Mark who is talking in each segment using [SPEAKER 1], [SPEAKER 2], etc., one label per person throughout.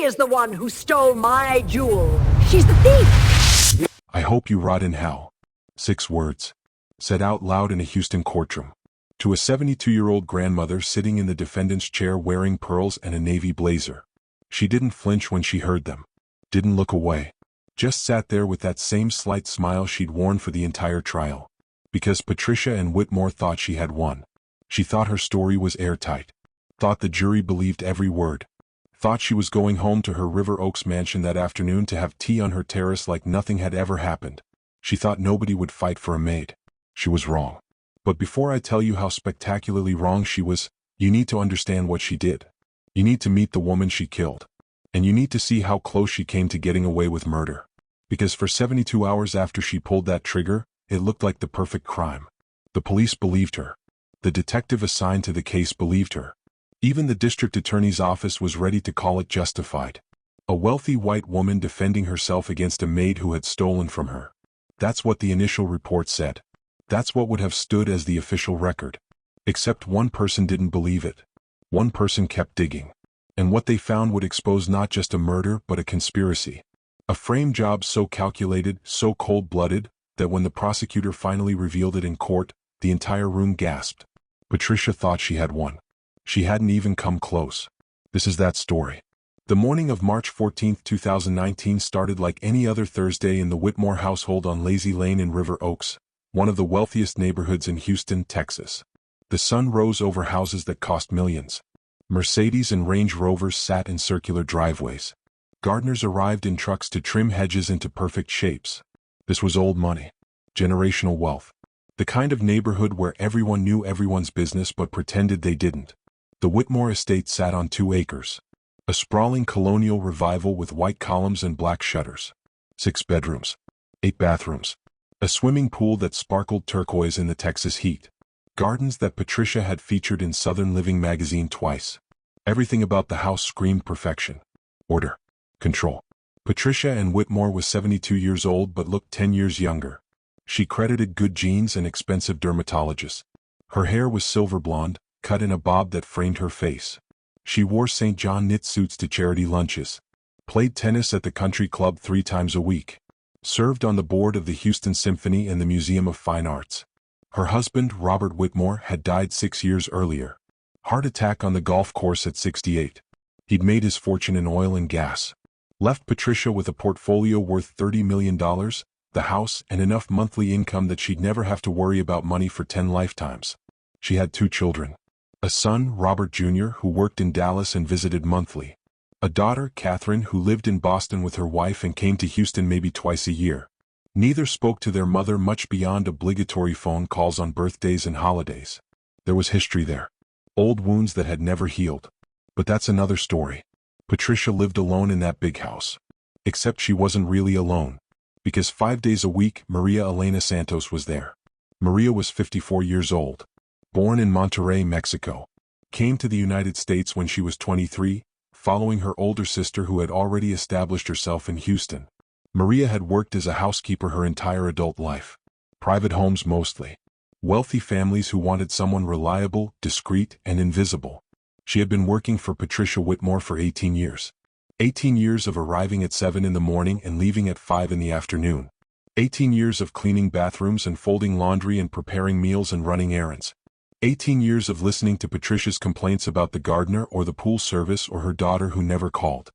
[SPEAKER 1] is the one who stole my jewel. She's the thief.
[SPEAKER 2] I hope you rot in hell. 6 words. Said out loud in a Houston courtroom. To a 72-year-old grandmother sitting in the defendant's chair wearing pearls and a navy blazer. She didn't flinch when she heard them. Didn't look away. Just sat there with that same slight smile she'd worn for the entire trial. Because Patricia and Whitmore thought she had won. She thought her story was airtight. Thought the jury believed every word. Thought she was going home to her River Oaks mansion that afternoon to have tea on her terrace like nothing had ever happened. She thought nobody would fight for a maid. She was wrong. But before I tell you how spectacularly wrong she was, you need to understand what she did. You need to meet the woman she killed. And you need to see how close she came to getting away with murder. Because for 72 hours after she pulled that trigger, it looked like the perfect crime. The police believed her. The detective assigned to the case believed her. Even the district attorney's office was ready to call it justified. A wealthy white woman defending herself against a maid who had stolen from her. That's what the initial report said. That's what would have stood as the official record. Except one person didn't believe it. One person kept digging. And what they found would expose not just a murder but a conspiracy. A frame job so calculated, so cold-blooded, that when the prosecutor finally revealed it in court, the entire room gasped. Patricia thought she had won. She hadn't even come close. This is that story. The morning of March 14, 2019 started like any other Thursday in the Whitmore household on Lazy Lane in River Oaks, one of the wealthiest neighborhoods in Houston, Texas. The sun rose over houses that cost millions. Mercedes and Range Rovers sat in circular driveways. Gardeners arrived in trucks to trim hedges into perfect shapes. This was old money. Generational wealth. The kind of neighborhood where everyone knew everyone's business but pretended they didn't. The Whitmore estate sat on 2 acres. A sprawling colonial revival with white columns and black shutters. 6 bedrooms. 8 bathrooms. A swimming pool that sparkled turquoise in the Texas heat. Gardens that Patricia had featured in Southern Living magazine twice. Everything about the house screamed perfection. Order. Control. Patricia Ann Whitmore was 72 years old but looked 10 years younger. She credited good genes and expensive dermatologists. Her hair was silver blonde, cut in a bob that framed her face. She wore St. John knit suits to charity lunches. Played tennis at the country club 3 times a week. Served on the board of the Houston Symphony and the Museum of Fine Arts. Her husband, Robert Whitmore, had died 6 years earlier. Heart attack on the golf course at 68. He'd made his fortune in oil and gas. Left Patricia with a portfolio worth $30 million, the house, and enough monthly income that she'd never have to worry about money for 10 lifetimes. She had 2 children. A son, Robert Jr., who worked in Dallas and visited monthly. A daughter, Catherine, who lived in Boston with her wife and came to Houston maybe twice a year. Neither spoke to their mother much beyond obligatory phone calls on birthdays and holidays. There was history there. Old wounds that had never healed. But that's another story. Patricia lived alone in that big house. Except she wasn't really alone. Because 5 days a week, Maria Santos was there. Maria was 54 years old. Born in Monterrey, Mexico. Came to the United States when she was 23, following her older sister who had already established herself in Houston. Maria had worked as a housekeeper her entire adult life. Private homes mostly. Wealthy families who wanted someone reliable, discreet, and invisible. She had been working for Patricia Whitmore for 18 years. 18 years of arriving at 7 in the morning and leaving at 5 in the afternoon. 18 years of cleaning bathrooms and folding laundry and preparing meals and running errands. 18 years of listening to Patricia's complaints about the gardener or the pool service or her daughter who never called.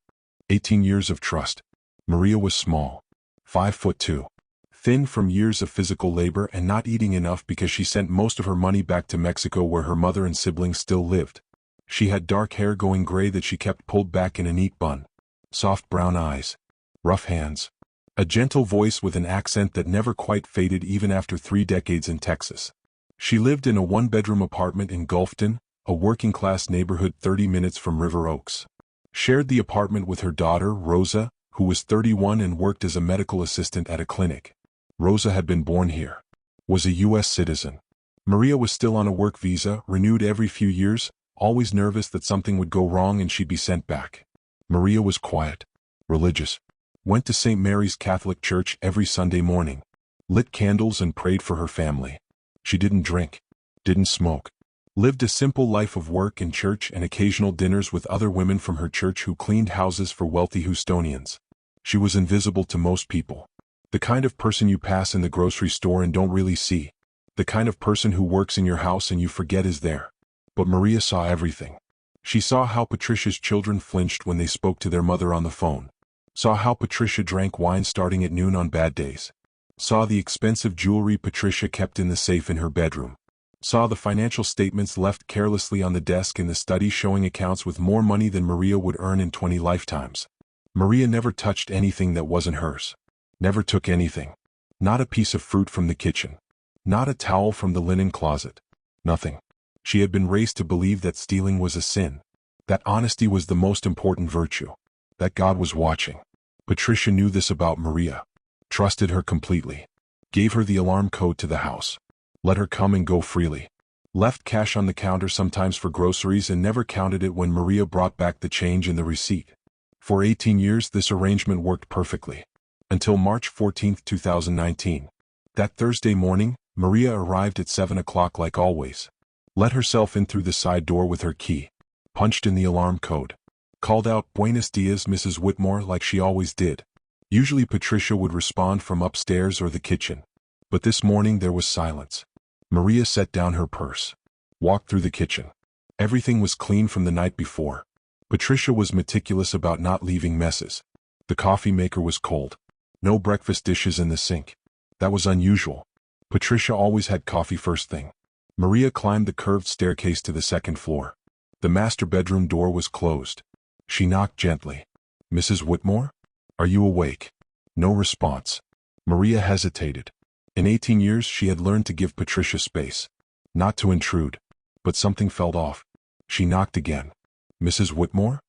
[SPEAKER 2] 18 years of trust. Maria was small. 5'2". Thin from years of physical labor and not eating enough because she sent most of her money back to Mexico where her mother and siblings still lived. She had dark hair going gray that she kept pulled back in a neat bun. Soft brown eyes. Rough hands. A gentle voice with an accent that never quite faded even after 3 decades in Texas. She lived in a 1-bedroom apartment in Gulfton, a working-class neighborhood 30 minutes from River Oaks. Shared the apartment with her daughter, Rosa, who was 31 and worked as a medical assistant at a clinic. Rosa had been born here. Was a U.S. citizen. Maria was still on a work visa, renewed every few years, always nervous that something would go wrong and she'd be sent back. Maria was quiet. Religious. Went to St. Mary's Catholic Church every Sunday morning. Lit candles and prayed for her family. She didn't drink. Didn't smoke. Lived a simple life of work and church and occasional dinners with other women from her church who cleaned houses for wealthy Houstonians. She was invisible to most people. The kind of person you pass in the grocery store and don't really see. The kind of person who works in your house and you forget is there. But Maria saw everything. She saw how Patricia's children flinched when they spoke to their mother on the phone. Saw how Patricia drank wine starting at noon on bad days. Saw the expensive jewelry Patricia kept in the safe in her bedroom. Saw the financial statements left carelessly on the desk in the study showing accounts with more money than Maria would earn in 20 lifetimes. Maria never touched anything that wasn't hers. Never took anything. Not a piece of fruit from the kitchen. Not a towel from the linen closet. Nothing. She had been raised to believe that stealing was a sin. That honesty was the most important virtue. That God was watching. Patricia knew this about Maria. Trusted her completely. Gave her the alarm code to the house. Let her come and go freely. Left cash on the counter sometimes for groceries and never counted it when Maria brought back the change in the receipt. For 18 years this arrangement worked perfectly. Until March 14, 2019. That Thursday morning, Maria arrived at 7 o'clock like always. Let herself in through the side door with her key. Punched in the alarm code. Called out, "Buenos dias, Mrs. Whitmore," like she always did. Usually Patricia would respond from upstairs or the kitchen. But this morning there was silence. Maria set down her purse. Walked through the kitchen. Everything was clean from the night before. Patricia was meticulous about not leaving messes. The coffee maker was cold. No breakfast dishes in the sink. That was unusual. Patricia always had coffee first thing. Maria climbed the curved staircase to the second floor. The master bedroom door was closed. She knocked gently. "Mrs. Whitmore? Are you awake?" No response. Maria hesitated. In 18 years she had learned to give Patricia space. Not to intrude. But something felt off. She knocked again. "Mrs. Whitmore?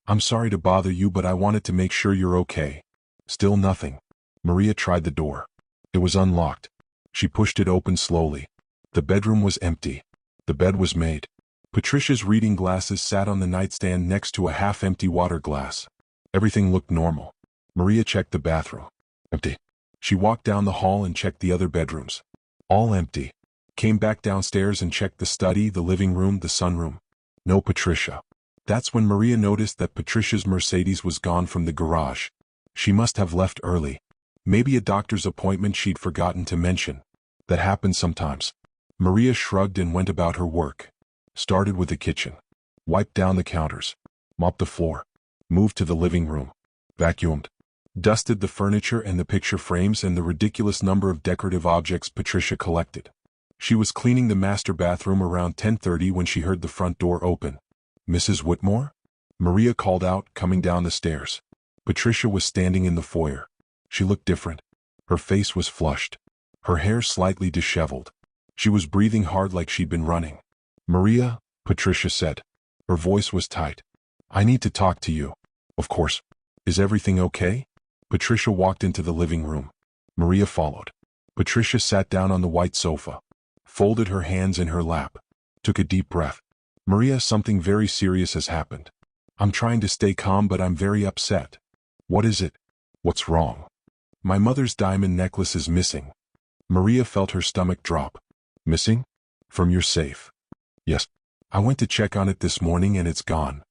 [SPEAKER 2] I'm sorry to bother you, but I wanted to make sure you're okay." Still nothing. Maria tried the door. It was unlocked. She pushed it open slowly. The bedroom was empty. The bed was made. Patricia's reading glasses sat on the nightstand next to a half-empty water glass. Everything looked normal. Maria checked the bathroom. Empty. She walked down the hall and checked the other bedrooms. All empty. Came back downstairs and checked the study, the living room, the sunroom. No Patricia. That's when Maria noticed that Patricia's Mercedes was gone from the garage. She must have left early. Maybe a doctor's appointment she'd forgotten to mention. That happens sometimes. Maria shrugged and went about her work. Started with the kitchen. Wiped down the counters. Mopped the floor. Moved to the living room. Vacuumed. Dusted the furniture and the picture frames and the ridiculous number of decorative objects Patricia collected. She was cleaning the master bathroom around 10:30 when she heard the front door open. "Mrs. Whitmore?" Maria called out, coming down the stairs. Patricia was standing in the foyer. She looked different. Her face was flushed. Her hair slightly disheveled. She was breathing hard like she'd been running. "Maria," Patricia said. Her voice was tight. "I need to talk to you." "Of course. Is everything okay?" Patricia walked into the living room. Maria followed. Patricia sat down on the white sofa. Folded her hands in her lap. Took a deep breath. "Maria, something very serious has happened. I'm trying to stay calm, but I'm very upset." "What is it? What's wrong?" "My mother's diamond necklace is missing." Maria felt her stomach drop. "Missing? From your safe?" "Yes. I went to check on it this morning and it's gone."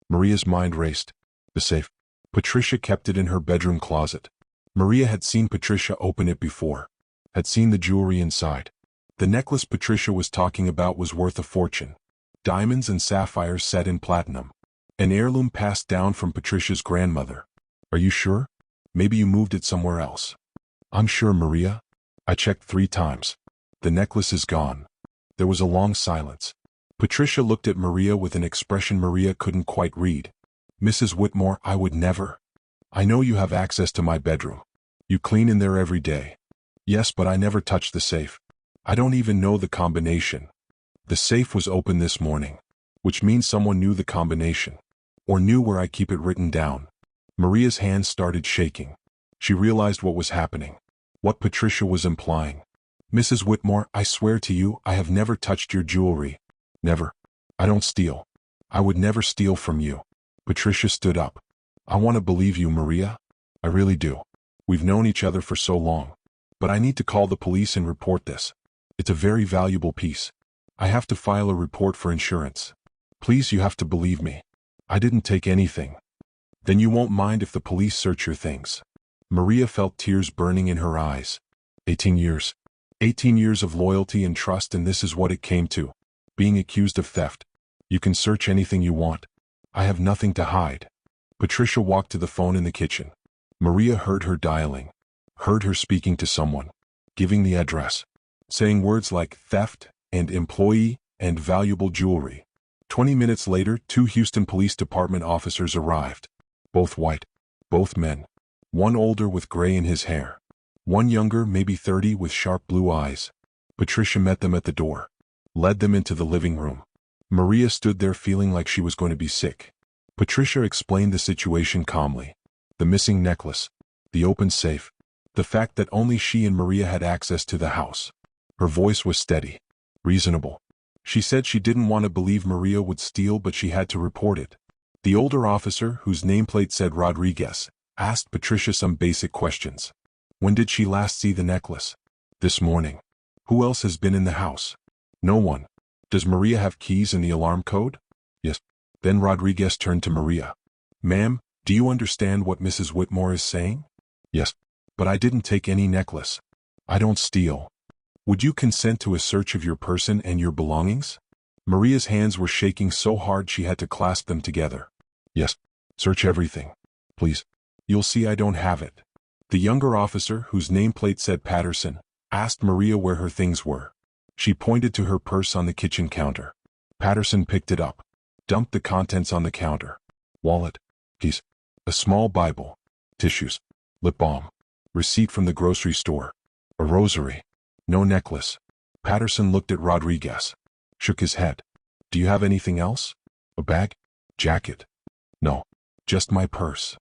[SPEAKER 2] Maria's mind raced. The safe. Patricia kept it in her bedroom closet. Maria had seen Patricia open it before. Had seen the jewelry inside. The necklace Patricia was talking about was worth a fortune. Diamonds and sapphires set in platinum. An heirloom passed down from Patricia's grandmother. "Are you sure? Maybe you moved it somewhere else." "I'm sure, Maria. I checked 3 times. The necklace is gone." There was a long silence. Patricia looked at Maria with an expression Maria couldn't quite read. "Mrs. Whitmore, I would never. I know you have access to my bedroom. You clean in there every day." "Yes, but I never touched the safe. I don't even know the combination." "The safe was open this morning. Which means someone knew the combination. Or knew where I keep it written down." Maria's hands started shaking. She realized what was happening. What Patricia was implying. "Mrs. Whitmore, I swear to you, I have never touched your jewelry. Never. I don't steal. I would never steal from you." Patricia stood up. "I want to believe you, Maria. I really do. We've known each other for so long. But I need to call the police and report this. It's a very valuable piece." I have to file a report for insurance. Please, you have to believe me. I didn't take anything. Then you won't mind if the police search your things. Maria felt tears burning in her eyes. 18 years. 18 years of loyalty and trust, and this is what it came to. Being accused of theft. You can search anything you want. I have nothing to hide. Patricia walked to the phone in the kitchen. Maria heard her dialing. Heard her speaking to someone. Giving the address. Saying words like theft and employee and valuable jewelry. 20 minutes later, 2 Houston Police Department officers arrived. Both white. Both men. One older with gray in his hair. One younger, maybe 30, with sharp blue eyes. Patricia met them at the door. Led them into the living room. Maria stood there feeling like she was going to be sick. Patricia explained the situation calmly. The missing necklace. The open safe. The fact that only she and Maria had access to the house. Her voice was steady. Reasonable. She said she didn't want to believe Maria would steal, but she had to report it. The older officer, whose nameplate said Rodriguez, asked Patricia some basic questions. When did she last see the necklace? This morning. Who else has been in the house? No one. Does Maria have keys and the alarm code? Yes. Then Rodriguez turned to Maria. Ma'am, do you understand what Mrs. Whitmore is saying? Yes. But I didn't take any necklace. I don't steal. Would you consent to a search of your person and your belongings? Maria's hands were shaking so hard she had to clasp them together. Yes. Search everything. Please. You'll see I don't have it. The younger officer, whose nameplate said Patterson, asked Maria where her things were. She pointed to her purse on the kitchen counter. Patterson picked it up. Dumped the contents on the counter. Wallet. Keys. A small Bible. Tissues. Lip balm. Receipt from the grocery store. A rosary. No necklace. Patterson looked at Rodriguez. Shook his head. Do you have anything else? A bag? Jacket? No. Just my purse.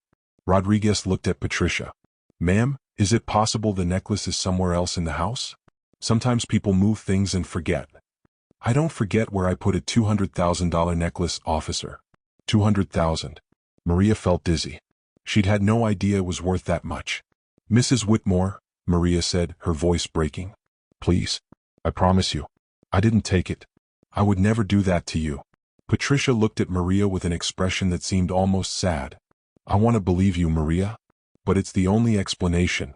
[SPEAKER 2] Rodriguez looked at Patricia. Ma'am, is it possible the necklace is somewhere else in the house? Sometimes people move things and forget. I don't forget where I put a $200,000 necklace, officer. 200,000. Maria felt dizzy. She'd had no idea it was worth that much. Mrs. Whitmore, Maria said, her voice breaking. Please. I promise you. I didn't take it. I would never do that to you. Patricia looked at Maria with an expression that seemed almost sad. I want to believe you, Maria. But it's the only explanation.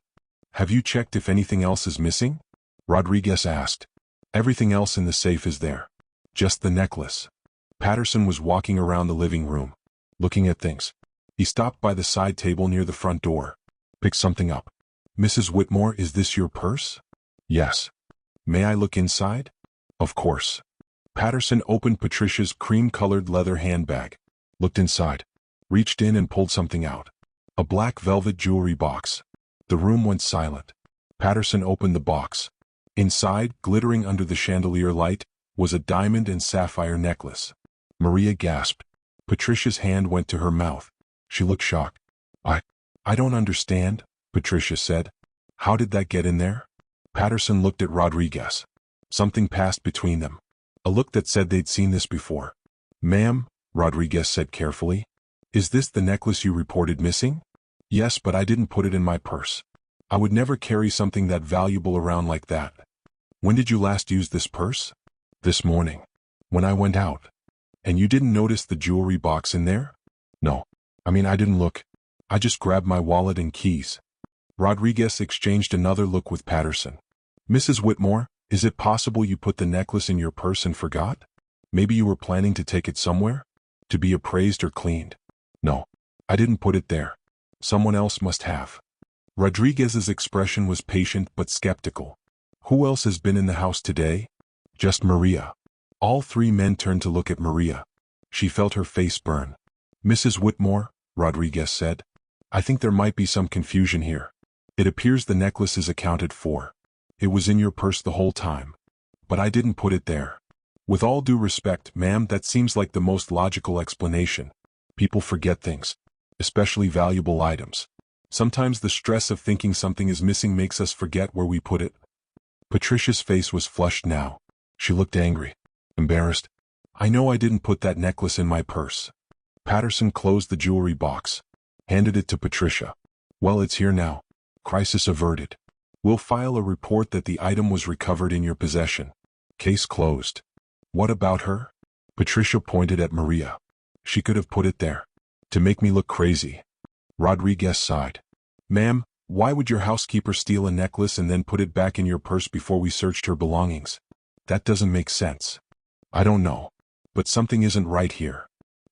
[SPEAKER 2] Have you checked if anything else is missing? Rodriguez asked. Everything else in the safe is there. Just the necklace. Patterson was walking around the living room, looking at things. He stopped by the side table near the front door. Picked something up. Mrs. Whitmore, is this your purse? Yes. May I look inside? Of course. Patterson opened Patricia's cream-colored leather handbag, looked inside, reached in and pulled something out. A black velvet jewelry box. The room went silent. Patterson opened the box. Inside, glittering under the chandelier light, was a diamond and sapphire necklace. Maria gasped. Patricia's hand went to her mouth. She looked shocked. I don't understand, Patricia said. How did that get in there? Patterson looked at Rodriguez. Something passed between them. A look that said they'd seen this before. Ma'am, Rodriguez said carefully. Is this the necklace you reported missing? Yes, but I didn't put it in my purse. I would never carry something that valuable around like that. When did you last use this purse? This morning. When I went out. And you didn't notice the jewelry box in there? No. I didn't look. I just grabbed my wallet and keys. Rodriguez exchanged another look with Patterson. Mrs. Whitmore, is it possible you put the necklace in your purse and forgot? Maybe you were planning to take it somewhere? To be appraised or cleaned? No. I didn't put it there. Someone else must have. Rodriguez's expression was patient but skeptical. Who else has been in the house today? Just Maria. All 3 men turned to look at Maria. She felt her face burn. Mrs. Whitmore, Rodriguez said, I think there might be some confusion here. It appears the necklace is accounted for. It was in your purse the whole time. But I didn't put it there. With all due respect, ma'am, that seems like the most logical explanation. People forget things, especially valuable items. Sometimes the stress of thinking something is missing makes us forget where we put it. Patricia's face was flushed now. She looked angry, embarrassed. I know I didn't put that necklace in my purse. Patterson closed the jewelry box, handed it to Patricia. Well, it's here now. Crisis averted. We'll file a report that the item was recovered in your possession. Case closed. What about her? Patricia pointed at Maria. She could have put it there. To make me look crazy. Rodriguez sighed. Ma'am, why would your housekeeper steal a necklace and then put it back in your purse before we searched her belongings? That doesn't make sense. I don't know. But something isn't right here.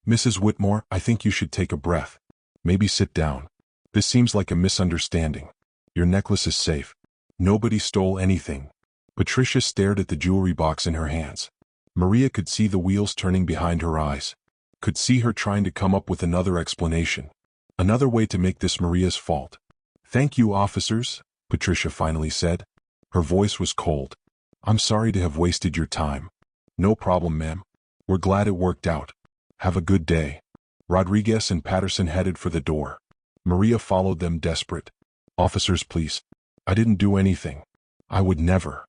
[SPEAKER 2] Mrs. Whitmore, I think you should take a breath. Maybe sit down. This seems like a misunderstanding. Your necklace is safe. Nobody stole anything. Patricia stared at the jewelry box in her hands. Maria could see the wheels turning behind her eyes. Could see her trying to come up with another explanation. Another way to make this Maria's fault. Thank you, officers, Patricia finally said. Her voice was cold. I'm sorry to have wasted your time. No problem, ma'am. We're glad it worked out. Have a good day. Rodriguez and Patterson headed for the door. Maria followed them, desperate. Officers, please. I didn't do anything. I would never.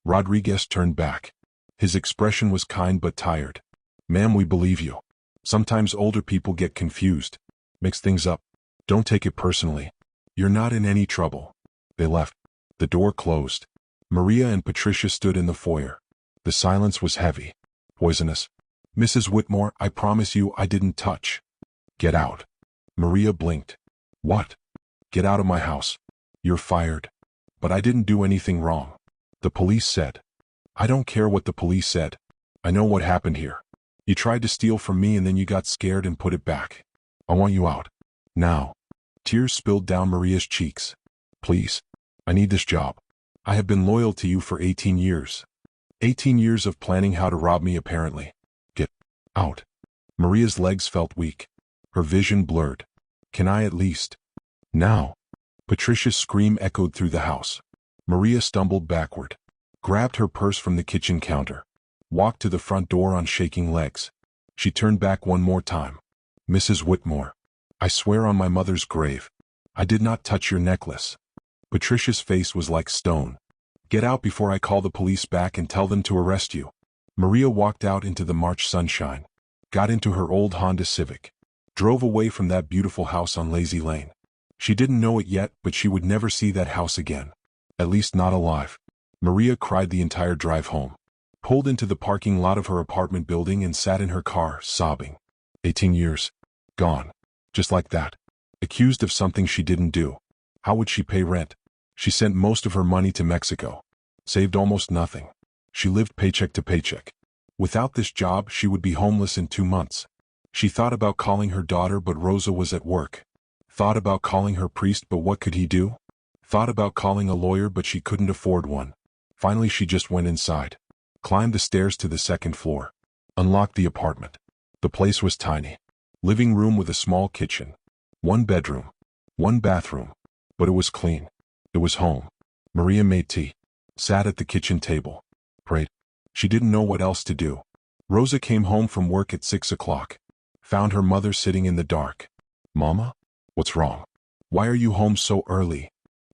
[SPEAKER 2] Rodriguez turned back. His expression was kind but tired. Ma'am, we believe you. Sometimes older people get confused. Mix things up. Don't take it personally. You're not in any trouble. They left. The door closed. Maria and Patricia stood in the foyer. The silence was heavy. Poisonous. Mrs. Whitmore, I promise you I didn't touch. Get out. Maria blinked. What? Get out of my house. You're fired. But I didn't do anything wrong. The police said. I don't care what the police said. I know what happened here. You tried to steal from me and then you got scared and put it back. I want you out. Now. Tears spilled down Maria's cheeks. Please. I need this job. I have been loyal to you for 18 years. 18 years of planning how to rob me, apparently. Get out. Maria's legs felt weak. Her vision blurred. Can I at least? Now. Patricia's scream echoed through the house. Maria stumbled backward. Grabbed her purse from the kitchen counter. Walked to the front door on shaking legs. She turned back one more time. Mrs. Whitmore. I swear on my mother's grave. I did not touch your necklace. Patricia's face was like stone. Get out before I call the police back and tell them to arrest you. Maria walked out into the March sunshine. Got into her old Honda Civic. Drove away from that beautiful house on Lazy Lane. She didn't know it yet, but she would never see that house again. At least not alive. Maria cried the entire drive home. Pulled into the parking lot of her apartment building and sat in her car, sobbing. 18 years. Gone. Just like that. Accused of something she didn't do. How would she pay rent? She sent most of her money to Mexico. Saved almost nothing. She lived paycheck to paycheck. Without this job, she would be homeless in 2 months. She thought about calling her daughter, but Rosa was at work. Thought about calling her priest, but what could he do? Thought about calling a lawyer, but she couldn't afford one. Finally, she just went inside. Climbed the stairs to the second floor. Unlocked the apartment. The place was tiny. Living room with a small kitchen. 1 bedroom. 1 bathroom. But it was clean. It was home. Maria made tea. Sat at the kitchen table. Prayed. She didn't know what else to do. Rosa came home from work at 6 o'clock. Found her mother sitting in the dark. Mama? What's wrong? Why are you home so early?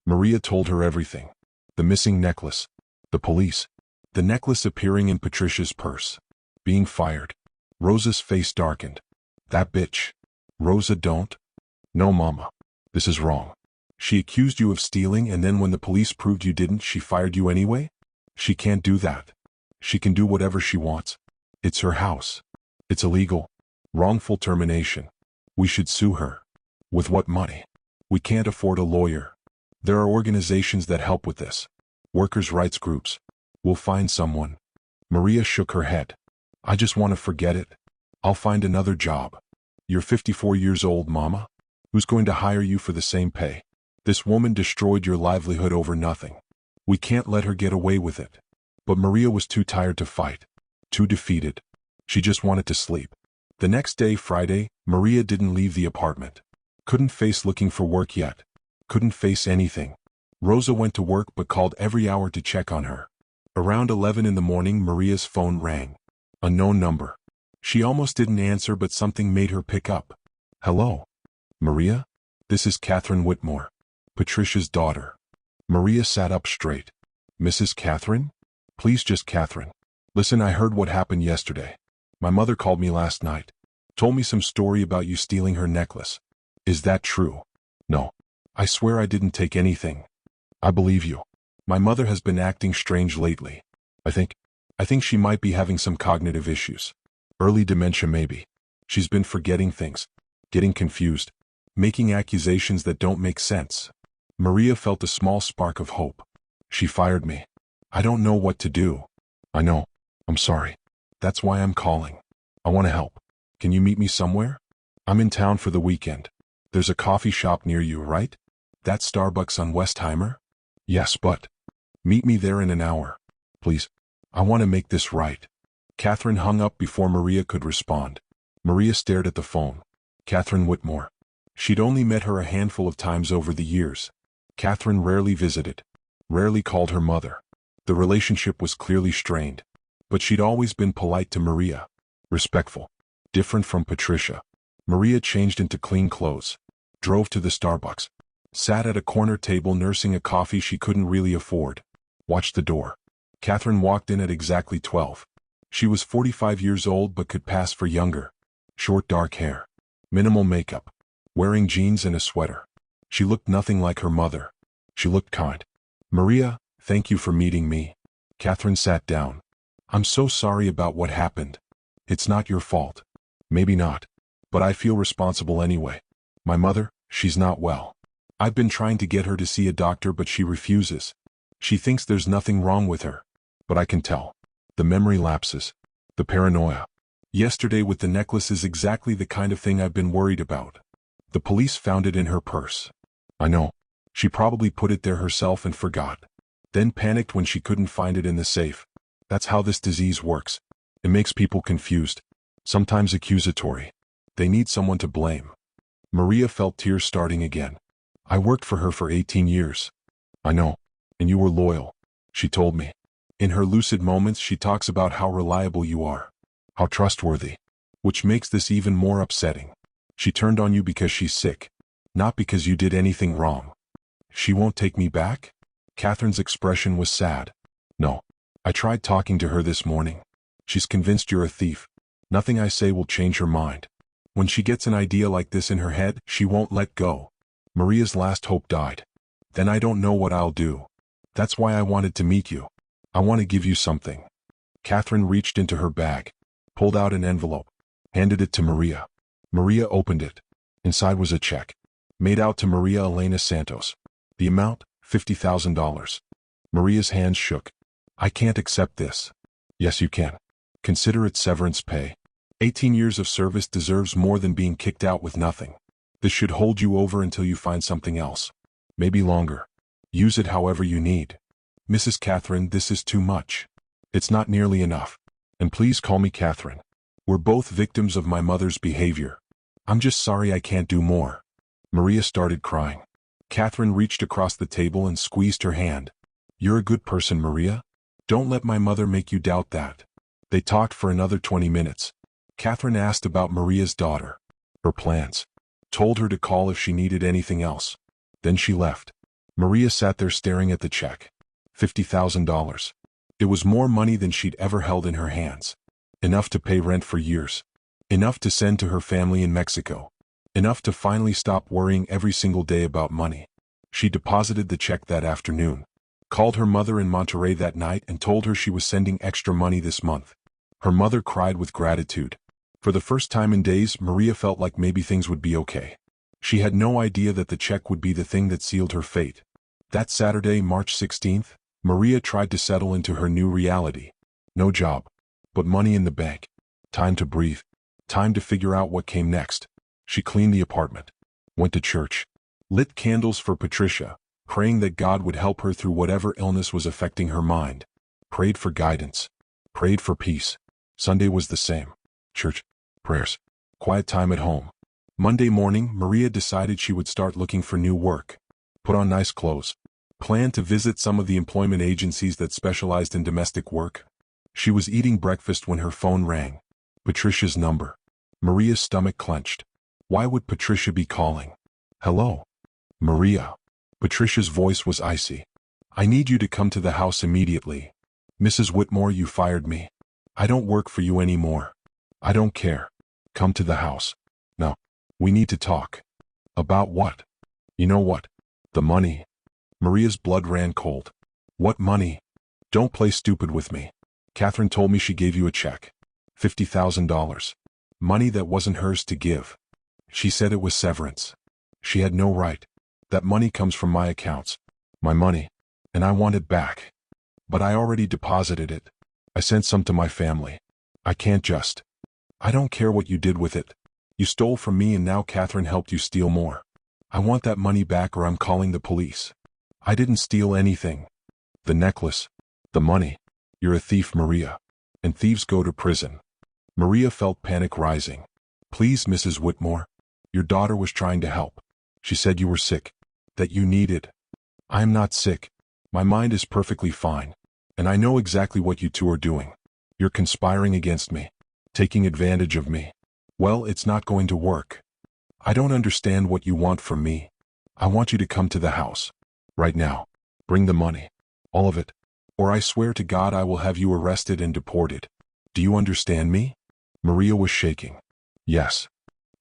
[SPEAKER 2] Maria told her everything. The missing necklace. The police. The necklace appearing in Patricia's purse. Being fired. Rosa's face darkened. That bitch. Rosa, don't. No, Mama. This is wrong. She accused you of stealing, and then when the police proved you didn't, she fired you anyway? She can't do that. She can do whatever she wants. It's her house. It's illegal. Wrongful termination. We should sue her. With what money? We can't afford a lawyer. There are organizations that help with this. Workers' rights groups. We'll find someone. Maria shook her head. I just want to forget it. I'll find another job. You're 54 years old, Mama. Who's going to hire you for the same pay? This woman destroyed your livelihood over nothing. We can't let her get away with it. But Maria was too tired to fight. Too defeated. She just wanted to sleep. The next day, Friday, Maria didn't leave the apartment. Couldn't face looking for work yet. Couldn't face anything. Rosa went to work but called every hour to check on her. Around 11 in the morning, Maria's phone rang. Unknown number. She almost didn't answer, but something made her pick up. Hello? Maria? This is Catherine Whitmore. Patricia's daughter. Maria sat up straight. Mrs. Catherine? Please, just Catherine. Listen, I heard what happened yesterday. My mother called me last night. Told me some story about you stealing her necklace. Is that true? No. I swear I didn't take anything. I believe you. My mother has been acting strange lately. I think I think she might be having some cognitive issues. Early dementia maybe. She's been forgetting things, getting confused, making accusations that don't make sense. Maria felt a small spark of hope. She fired me. I don't know what to do. I know. I'm sorry. That's why I'm calling. I want to help. Can you meet me somewhere? I'm in town for the weekend. There's a coffee shop near you, right? That Starbucks on Westheimer? Yes, but meet me there in an hour. Please. I want to make this right. Catherine hung up before Maria could respond. Maria stared at the phone. Catherine Whitmore. She'd only met her a handful of times over the years. Catherine rarely visited, rarely called her mother. The relationship was clearly strained. But she'd always been polite to Maria, respectful, different from Patricia. Maria changed into clean clothes, drove to the Starbucks, sat at a corner table nursing a coffee she couldn't really afford, watched the door. Catherine walked in at exactly 12. She was 45 years old but could pass for younger. Short dark hair, minimal makeup, wearing jeans and a sweater. She looked nothing like her mother. She looked kind. Maria, thank you for meeting me. Catherine sat down. I'm so sorry about what happened. It's not your fault. Maybe not. But I feel responsible anyway. My mother, she's not well. I've been trying to get her to see a doctor but she refuses. She thinks there's nothing wrong with her. But I can tell. The memory lapses. The paranoia. Yesterday with the necklace is exactly the kind of thing I've been worried about. The police found it in her purse. I know. She probably put it there herself and forgot. Then panicked when she couldn't find it in the safe. That's how this disease works. It makes people confused. Sometimes accusatory. They need someone to blame. Maria felt tears starting again. I worked for her for 18 years. I know. And you were loyal. She told me. In her lucid moments she talks about how reliable you are. How trustworthy. Which makes this even more upsetting. She turned on you because she's sick. Not because you did anything wrong. She won't take me back? Catherine's expression was sad. No. I tried talking to her this morning. She's convinced you're a thief. Nothing I say will change her mind. When she gets an idea like this in her head, she won't let go. Maria's last hope died. Then I don't know what I'll do. That's why I wanted to meet you. I want to give you something. Catherine reached into her bag, pulled out an envelope, handed it to Maria. Maria opened it. Inside was a check, made out to Maria Elena Santos. The amount, $50,000. Maria's hands shook. I can't accept this. Yes, you can. Consider it severance pay. 18 years of service deserves more than being kicked out with nothing. This should hold you over until you find something else. Maybe longer. Use it however you need. Mrs. Catherine, this is too much. It's not nearly enough. And please call me Catherine. We're both victims of my mother's behavior. I'm just sorry I can't do more. Maria started crying. Catherine reached across the table and squeezed her hand. You're a good person, Maria. Don't let my mother make you doubt that. They talked for another 20 minutes. Catherine asked about Maria's daughter, her plans, told her to call if she needed anything else. Then she left. Maria sat there staring at the check. $50,000. It was more money than she'd ever held in her hands. Enough to pay rent for years. Enough to send to her family in Mexico. Enough to finally stop worrying every single day about money. She deposited the check that afternoon, called her mother in Monterrey that night and told her she was sending extra money this month. Her mother cried with gratitude. For the first time in days, Maria felt like maybe things would be okay. She had no idea that the check would be the thing that sealed her fate. That Saturday, March 16th, Maria tried to settle into her new reality. No job, but money in the bank. Time to breathe. Time to figure out what came next. She cleaned the apartment, went to church, lit candles for Patricia, praying that God would help her through whatever illness was affecting her mind. Prayed for guidance. Prayed for peace. Sunday was the same. Church, prayers, quiet time at home. Monday morning, Maria decided she would start looking for new work. Put on nice clothes. Planned to visit some of the employment agencies that specialized in domestic work. She was eating breakfast when her phone rang. Patricia's number. Maria's stomach clenched. Why would Patricia be calling? Hello? Maria. Patricia's voice was icy. I need you to come to the house immediately. Mrs. Whitmore, you fired me. I don't work for you anymore. I don't care. Come to the house. No. We need to talk. About what? You know what? The money. Maria's blood ran cold. What money? Don't play stupid with me. Catherine told me she gave you a check. $50,000. Money that wasn't hers to give. She said it was severance. She had no right. That money comes from my accounts. My money. And I want it back. But I already deposited it. I sent some to my family. I can't just. I don't care what you did with it. You stole from me and now Catherine helped you steal more. I want that money back or I'm calling the police. I didn't steal anything. The necklace. The money. You're a thief, Maria. And thieves go to prison. Maria felt panic rising. Please, Mrs. Whitmore. Your daughter was trying to help. She said you were sick. That you needed. I am not sick. My mind is perfectly fine. And I know exactly what you two are doing. You're conspiring against me. Taking advantage of me. Well, it's not going to work. I don't understand what you want from me. I want you to come to the house. Right now. Bring the money. All of it. Or I swear to God I will have you arrested and deported. Do you understand me? Maria was shaking. Yes.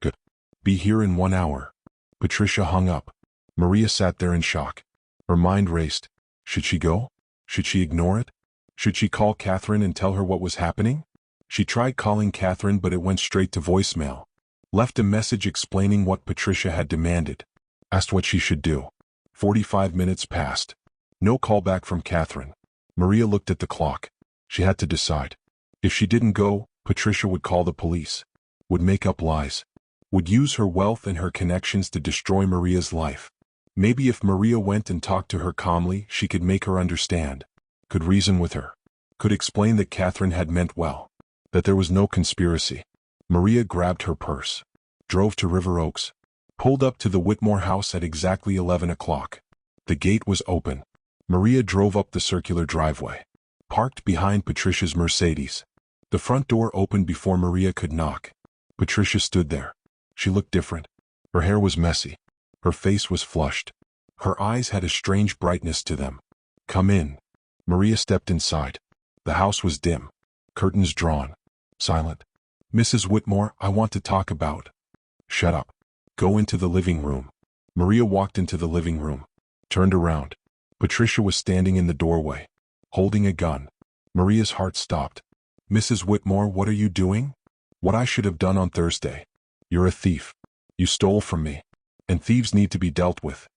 [SPEAKER 2] Good. Be here in 1 hour. Patricia hung up. Maria sat there in shock. Her mind raced. Should she go? Should she ignore it? Should she call Catherine and tell her what was happening? She tried calling Catherine but it went straight to voicemail. Left a message explaining what Patricia had demanded. Asked what she should do. 45 minutes passed. No call back from Catherine. Maria looked at the clock. She had to decide. If she didn't go, Patricia would call the police. Would make up lies. Would use her wealth and her connections to destroy Maria's life. Maybe if Maria went and talked to her calmly, she could make her understand. Could reason with her. Could explain that Catherine had meant well. That there was no conspiracy. Maria grabbed her purse. Drove to River Oaks. Pulled up to the Whitmore house at exactly 11 o'clock. The gate was open. Maria drove up the circular driveway. Parked behind Patricia's Mercedes. The front door opened before Maria could knock. Patricia stood there. She looked different. Her hair was messy. Her face was flushed. Her eyes had a strange brightness to them. Come in. Maria stepped inside. The house was dim. Curtains drawn. Silent. Mrs. Whitmore, I want to talk about. Shut up. Go into the living room. Maria walked into the living room. Turned around. Patricia was standing in the doorway. Holding a gun. Maria's heart stopped. Mrs. Whitmore, what are you doing? What I should have done on Thursday. You're a thief. You stole from me. And thieves need to be dealt with.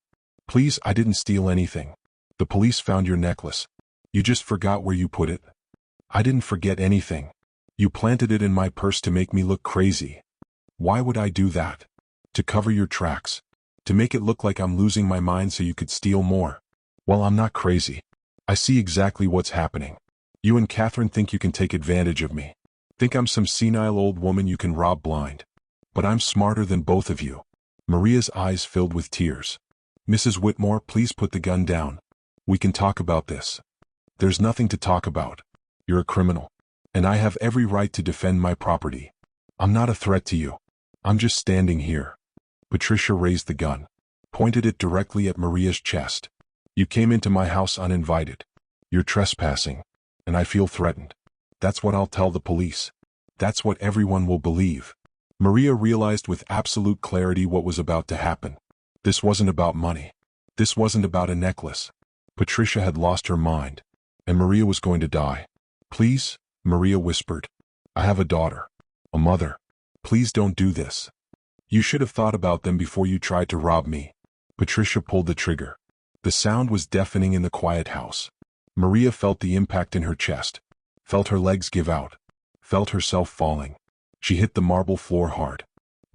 [SPEAKER 2] Please, I didn't steal anything. The police found your necklace. You just forgot where you put it. I didn't forget anything. You planted it in my purse to make me look crazy. Why would I do that? To cover your tracks. To make it look like I'm losing my mind so you could steal more. Well, I'm not crazy. I see exactly what's happening. You and Catherine think you can take advantage of me. Think I'm some senile old woman you can rob blind. But I'm smarter than both of you. Maria's eyes filled with tears. Mrs. Whitmore, please put the gun down. We can talk about this. There's nothing to talk about. You're a criminal. And I have every right to defend my property. I'm not a threat to you. I'm just standing here. Patricia raised the gun. Pointed it directly at Maria's chest. You came into my house uninvited. You're trespassing. And I feel threatened. That's what I'll tell the police. That's what everyone will believe. Maria realized with absolute clarity what was about to happen. This wasn't about money. This wasn't about a necklace. Patricia had lost her mind. And Maria was going to die. Please, Maria whispered. I have a daughter. A mother. Please don't do this. You should have thought about them before you tried to rob me. Patricia pulled the trigger. The sound was deafening in the quiet house. Maria felt the impact in her chest. Felt her legs give out. Felt herself falling. She hit the marble floor hard.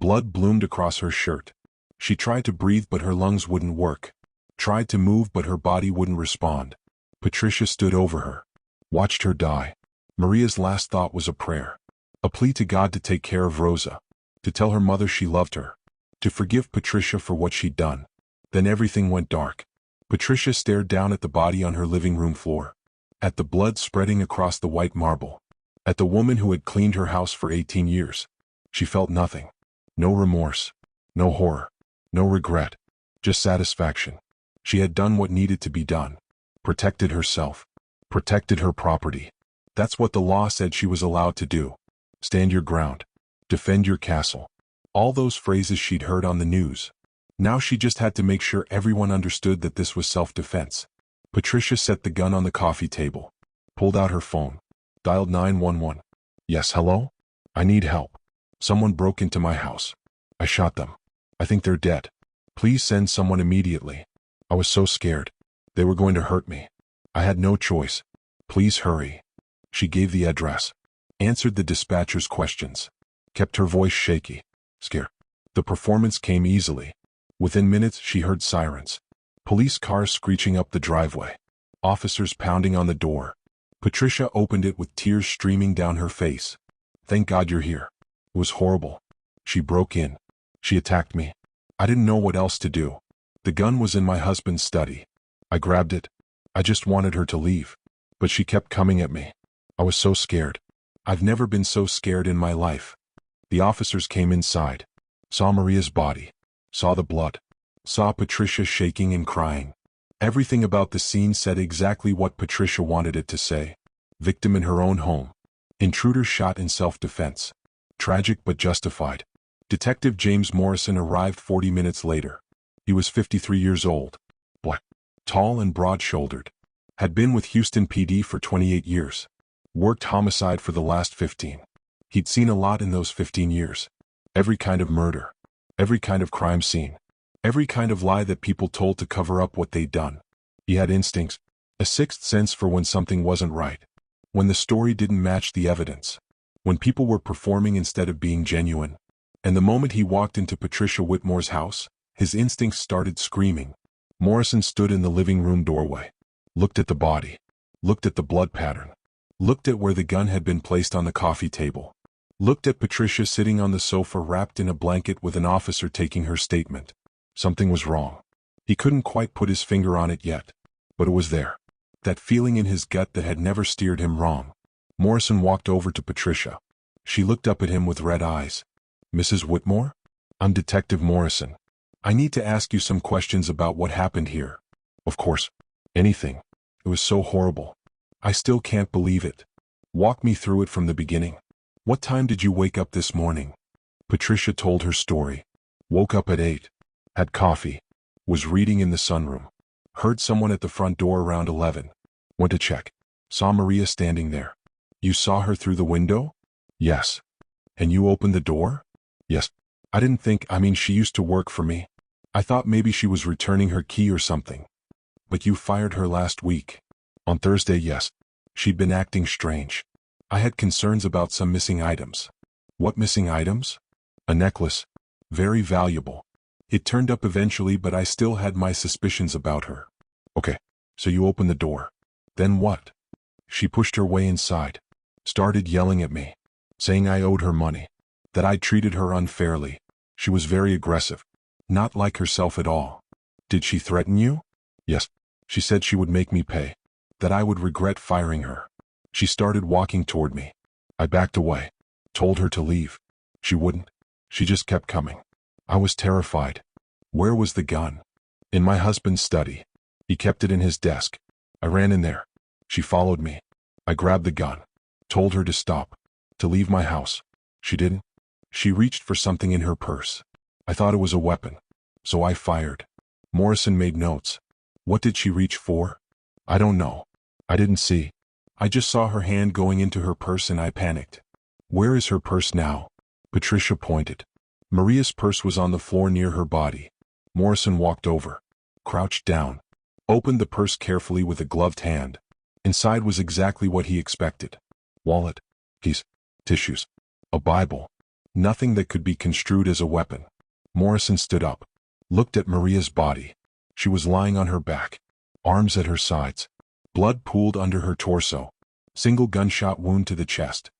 [SPEAKER 2] Blood bloomed across her shirt. She tried to breathe but her lungs wouldn't work. Tried to move but her body wouldn't respond. Patricia stood over her. Watched her die. Maria's last thought was a prayer. A plea to God to take care of Rosa. To tell her mother she loved her. To forgive Patricia for what she'd done. Then everything went dark. Patricia stared down at the body on her living room floor. At the blood spreading across the white marble. At the woman who had cleaned her house for 18 years. She felt nothing. No remorse. No horror. No regret. Just satisfaction. She had done what needed to be done. Protected herself. Protected her property. That's what the law said she was allowed to do. Stand your ground. Defend your castle. All those phrases she'd heard on the news. Now she just had to make sure everyone understood that this was self-defense. Patricia set the gun on the coffee table. Pulled out her phone. Dialed 911. Yes, hello? I need help. Someone broke into my house. I shot them. I think they're dead. Please send someone immediately. I was so scared. They were going to hurt me. I had no choice. Please hurry. She gave the address. Answered the dispatcher's questions. Kept her voice shaky. Scared. The performance came easily. Within minutes she heard sirens. Police cars screeching up the driveway. Officers pounding on the door. Patricia opened it with tears streaming down her face. Thank God you're here. It was horrible. She broke in. She attacked me. I didn't know what else to do. The gun was in my husband's study. I grabbed it. I just wanted her to leave. But she kept coming at me. I was so scared. I've never been so scared in my life. The officers came inside. Saw Maria's body. Saw the blood. Saw Patricia shaking and crying. Everything about the scene said exactly what Patricia wanted it to say. Victim in her own home. Intruder shot in self-defense. Tragic but justified. Detective James Morrison arrived 40 minutes later. He was 53 years old. Black. Tall and broad-shouldered. Had been with Houston PD for 28 years. Worked homicide for the last 15. He'd seen a lot in those 15 years. Every kind of murder. Every kind of crime scene. Every kind of lie that people told to cover up what they'd done. He had instincts. A sixth sense for when something wasn't right. When the story didn't match the evidence. When people were performing instead of being genuine. And the moment he walked into Patricia Whitmore's house, his instincts started screaming. Morrison stood in the living room doorway. Looked at the body. Looked at the blood pattern. Looked at where the gun had been placed on the coffee table. Looked at Patricia sitting on the sofa wrapped in a blanket with an officer taking her statement. Something was wrong. He couldn't quite put his finger on it yet. But it was there. That feeling in his gut that had never steered him wrong. Morrison walked over to Patricia. She looked up at him with red eyes. Mrs. Whitmore? I'm Detective Morrison. I need to ask you some questions about what happened here. Of course. Anything. It was so horrible. I still can't believe it. Walk me through it from the beginning. What time did you wake up this morning? Patricia told her story. Woke up at 8. Had coffee. Was reading in the sunroom. Heard someone at the front door around 11. Went to check. Saw Maria standing there. You saw her through the window? Yes. And you opened the door? Yes. I didn't think, she used to work for me. I thought maybe she was returning her key or something. But you fired her last week. On Thursday, yes. She'd been acting strange. I had concerns about some missing items. What missing items? A necklace. Very valuable. It turned up eventually, but I still had my suspicions about her. Okay, so you opened the door. Then what? She pushed her way inside. Started yelling at me. Saying I owed her money. That I'd treated her unfairly. She was very aggressive. Not like herself at all. Did she threaten you? Yes. She said she would make me pay. That I would regret firing her. She started walking toward me. I backed away. Told her to leave. She wouldn't. She just kept coming. I was terrified. Where was the gun? In my husband's study. He kept it in his desk. I ran in there. She followed me. I grabbed the gun. Told her to stop. To leave my house. She didn't. She reached for something in her purse. I thought it was a weapon. So I fired. Morrison made notes. What did she reach for? I don't know. I didn't see. I just saw her hand going into her purse and I panicked. Where is her purse now? Patricia pointed. Maria's purse was on the floor near her body. Morrison walked over. Crouched down. Opened the purse carefully with a gloved hand. Inside was exactly what he expected. Wallet. Keys. Tissues. A Bible. Nothing that could be construed as a weapon. Morrison stood up. Looked at Maria's body. She was lying on her back. Arms at her sides. Blood pooled under her torso. Single gunshot wound to the chest.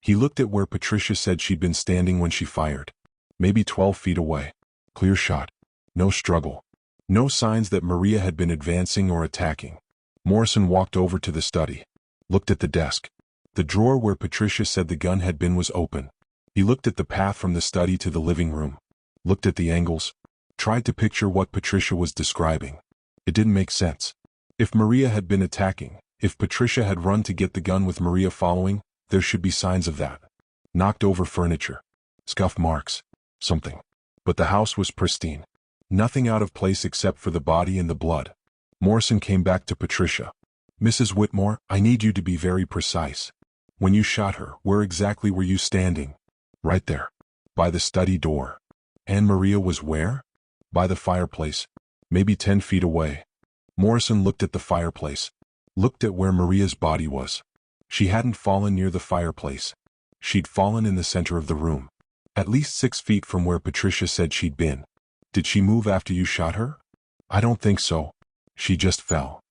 [SPEAKER 2] He looked at where Patricia said she'd been standing when she fired. Maybe 12 feet away. Clear shot. No struggle. No signs that Maria had been advancing or attacking. Morrison walked over to the study. Looked at the desk. The drawer where Patricia said the gun had been was open. He looked at the path from the study to the living room. Looked at the angles. Tried to picture what Patricia was describing. It didn't make sense. If Maria had been attacking, if Patricia had run to get the gun with Maria following, there should be signs of that. Knocked over furniture. Scuff marks. Something. But the house was pristine. Nothing out of place except for the body and the blood. Morrison came back to Patricia. Mrs. Whitmore, I need you to be very precise. When you shot her, where exactly were you standing? Right there. By the study door. And Maria was where? By the fireplace. Maybe 10 feet away. Morrison looked at the fireplace. Looked at where Maria's body was. She hadn't fallen near the fireplace. She'd fallen in the center of the room. At least 6 feet from where Patricia said she'd been. Did she move after you shot her? I don't think so. She just fell.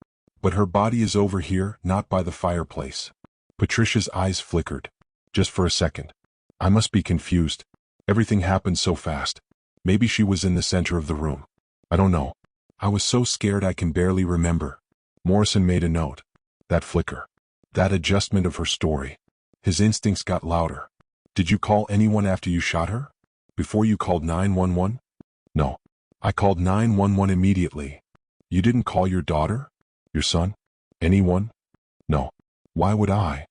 [SPEAKER 2] But her body is over here, not by the fireplace. Patricia's eyes flickered. Just for a second. I must be confused. Everything happened so fast. Maybe she was in the center of the room. I don't know. I was so scared I can barely remember. Morrison made a note. That flicker. That adjustment of her story. His instincts got louder. Did you call anyone after you shot her? Before you called 911? No. I called 911 immediately. You didn't call your daughter? Your son? Anyone? No. Why would I?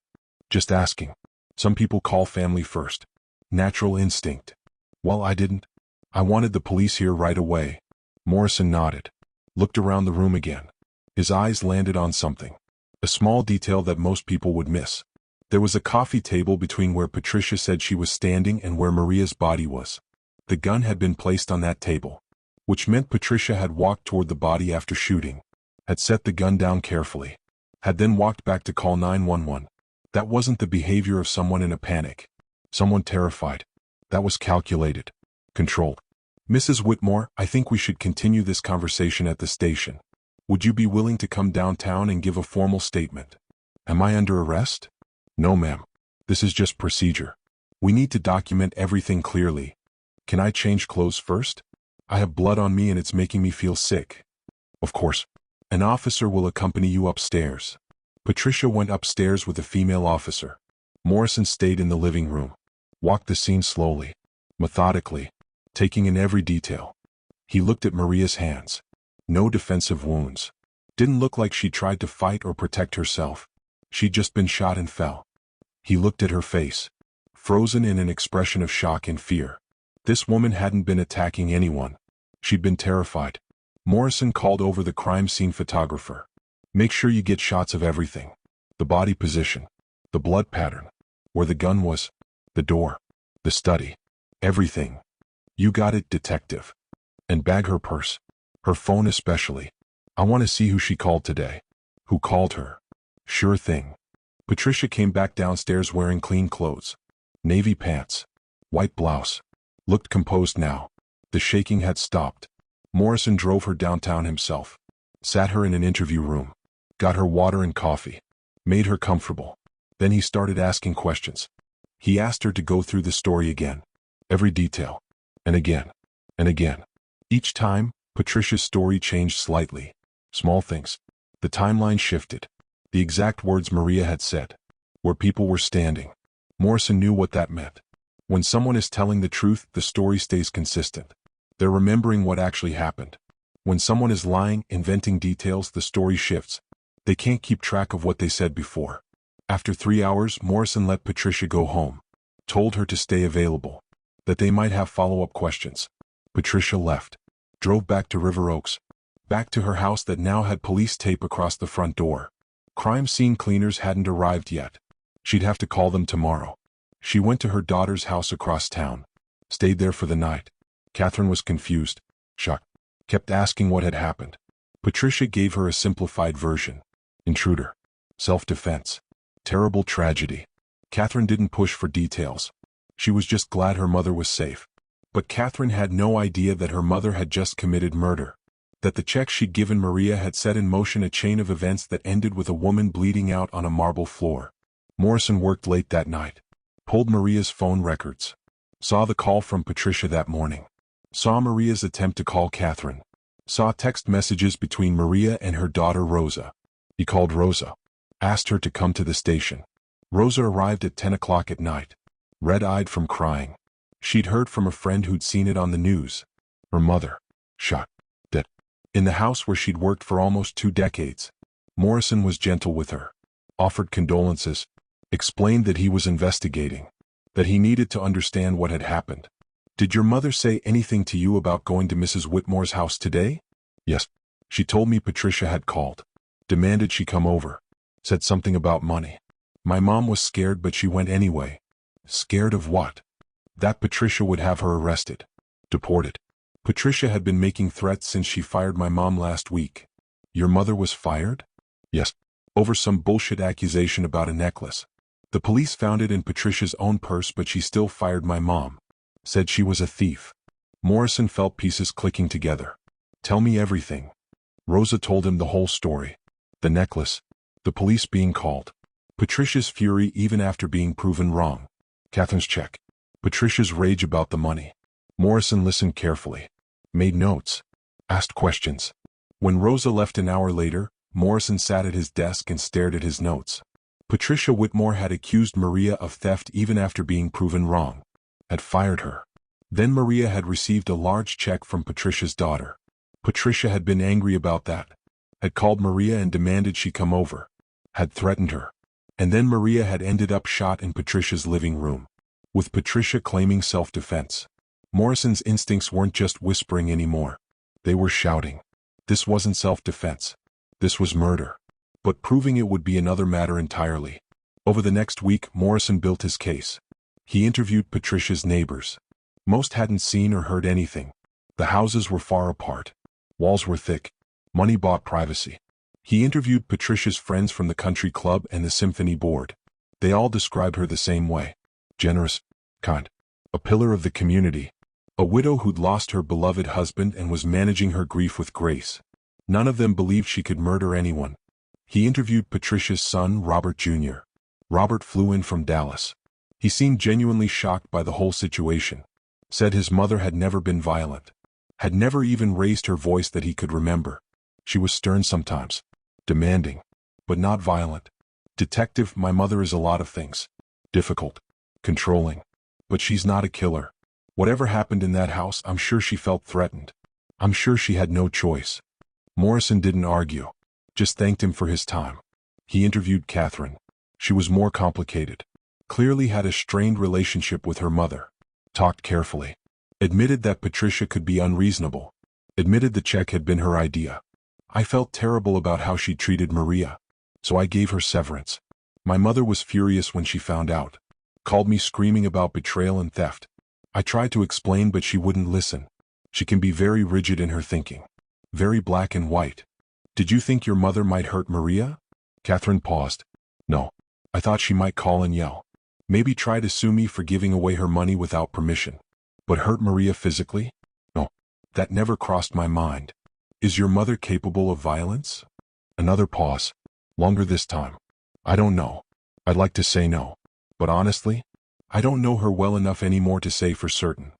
[SPEAKER 2] Just asking. Some people call family first. Natural instinct. Well, I didn't. I wanted the police here right away. Morrison nodded. Looked around the room again. His eyes landed on something. A small detail that most people would miss. There was a coffee table between where Patricia said she was standing and where Maria's body was. The gun had been placed on that table, which meant Patricia had walked toward the body after shooting, had set the gun down carefully, had then walked back to call 911. That wasn't the behavior of someone in a panic. Someone terrified. That was calculated. Controlled. Mrs. Whitmore, I think we should continue this conversation at the station. Would you be willing to come downtown and give a formal statement? Am I under arrest? No, ma'am. This is just procedure. We need to document everything clearly. Can I change clothes first? I have blood on me and it's making me feel sick. Of course. An officer will accompany you upstairs. Patricia went upstairs with a female officer. Morrison stayed in the living room. Walked the scene slowly, methodically, taking in every detail. He looked at Maria's hands. No defensive wounds. Didn't look like she tried to fight or protect herself. She'd just been shot and fell. He looked at her face, frozen in an expression of shock and fear. This woman hadn't been attacking anyone. She'd been terrified. Morrison called over the crime scene photographer. Make sure you get shots of everything. The body position, the blood pattern, where the gun was, the door, the study, everything. You got it, detective. And bag her purse, her phone especially. I want to see who she called today. Who called her? Sure thing. Patricia came back downstairs wearing clean clothes. Navy pants, white blouse. Looked composed now. The shaking had stopped. Morrison drove her downtown himself. Sat her in an interview room. Got her water and coffee. Made her comfortable. Then he started asking questions. He asked her to go through the story again. Every detail. And again. And again. Each time, Patricia's story changed slightly. Small things. The timeline shifted. The exact words Maria had said. Where people were standing. Morrison knew what that meant. When someone is telling the truth, the story stays consistent. They're remembering what actually happened. When someone is lying, inventing details, the story shifts. They can't keep track of what they said before. After 3 hours, Morrison let Patricia go home. Told her to stay available. That they might have follow-up questions. Patricia left. Drove back to River Oaks. Back to her house that now had police tape across the front door. Crime scene cleaners hadn't arrived yet. She'd have to call them tomorrow. She went to her daughter's house across town. Stayed there for the night. Catherine was confused, shocked, kept asking what had happened. Patricia gave her a simplified version. Intruder. Self-defense. Terrible tragedy. Catherine didn't push for details. She was just glad her mother was safe. But Catherine had no idea that her mother had just committed murder. That the check she'd given Maria had set in motion a chain of events that ended with a woman bleeding out on a marble floor. Morrison worked late that night. Pulled Maria's phone records. Saw the call from Patricia that morning. Saw Maria's attempt to call Catherine. Saw text messages between Maria and her daughter Rosa. He called Rosa. Asked her to come to the station. Rosa arrived at 10 o'clock at night. Red-eyed from crying. She'd heard from a friend who'd seen it on the news. Her mother. Shot. Dead. In the house where she'd worked for almost 2 decades. Morrison was gentle with her. Offered condolences. Explained that he was investigating. That he needed to understand what had happened. Did your mother say anything to you about going to Mrs. Whitmore's house today? Yes. She told me Patricia had called. Demanded she come over. Said something about money. My mom was scared, but she went anyway. Scared of what? That Patricia would have her arrested. Deported. Patricia had been making threats since she fired my mom last week. Your mother was fired? Yes. Over some bullshit accusation about a necklace. The police found it in Patricia's own purse, but she still fired my mom. Said she was a thief. Morrison felt pieces clicking together. Tell me everything. Rosa told him the whole story. The necklace. The police being called. Patricia's fury even after being proven wrong. Catherine's check. Patricia's rage about the money. Morrison listened carefully. Made notes. Asked questions. When Rosa left an hour later, Morrison sat at his desk and stared at his notes. Patricia Whitmore had accused Maria of theft even after being proven wrong. Had fired her. Then Maria had received a large check from Patricia's daughter. Patricia had been angry about that. Had called Maria and demanded she come over. Had threatened her. And then Maria had ended up shot in Patricia's living room. With Patricia claiming self-defense. Morrison's instincts weren't just whispering anymore. They were shouting. This wasn't self-defense. This was murder. But proving it would be another matter entirely. Over the next week, Morrison built his case. He interviewed Patricia's neighbors. Most hadn't seen or heard anything. The houses were far apart. Walls were thick. Money bought privacy. He interviewed Patricia's friends from the country club and the symphony board. They all described her the same way. Generous, kind, a pillar of the community. A widow who'd lost her beloved husband and was managing her grief with grace. None of them believed she could murder anyone. He interviewed Patricia's son, Robert Jr. Robert flew in from Dallas. He seemed genuinely shocked by the whole situation. Said his mother had never been violent. Had never even raised her voice that he could remember. She was stern sometimes. Demanding. But not violent. Detective, my mother is a lot of things. Difficult. Controlling. But she's not a killer. Whatever happened in that house, I'm sure she felt threatened. I'm sure she had no choice. Morrison didn't argue. Just thanked him for his time. He interviewed Catherine. She was more complicated. Clearly had a strained relationship with her mother. Talked carefully. Admitted that Patricia could be unreasonable. Admitted the check had been her idea. I felt terrible about how she treated Maria. So I gave her severance. My mother was furious when she found out. Called me screaming about betrayal and theft. I tried to explain, but she wouldn't listen. She can be very rigid in her thinking. Very black and white. Did you think your mother might hurt Maria? Catherine paused. No. I thought she might call and yell. Maybe try to sue me for giving away her money without permission. But hurt Maria physically? No. That never crossed my mind. Is your mother capable of violence? Another pause. Longer this time. I don't know. I'd like to say no. But honestly, I don't know her well enough anymore to say for certain.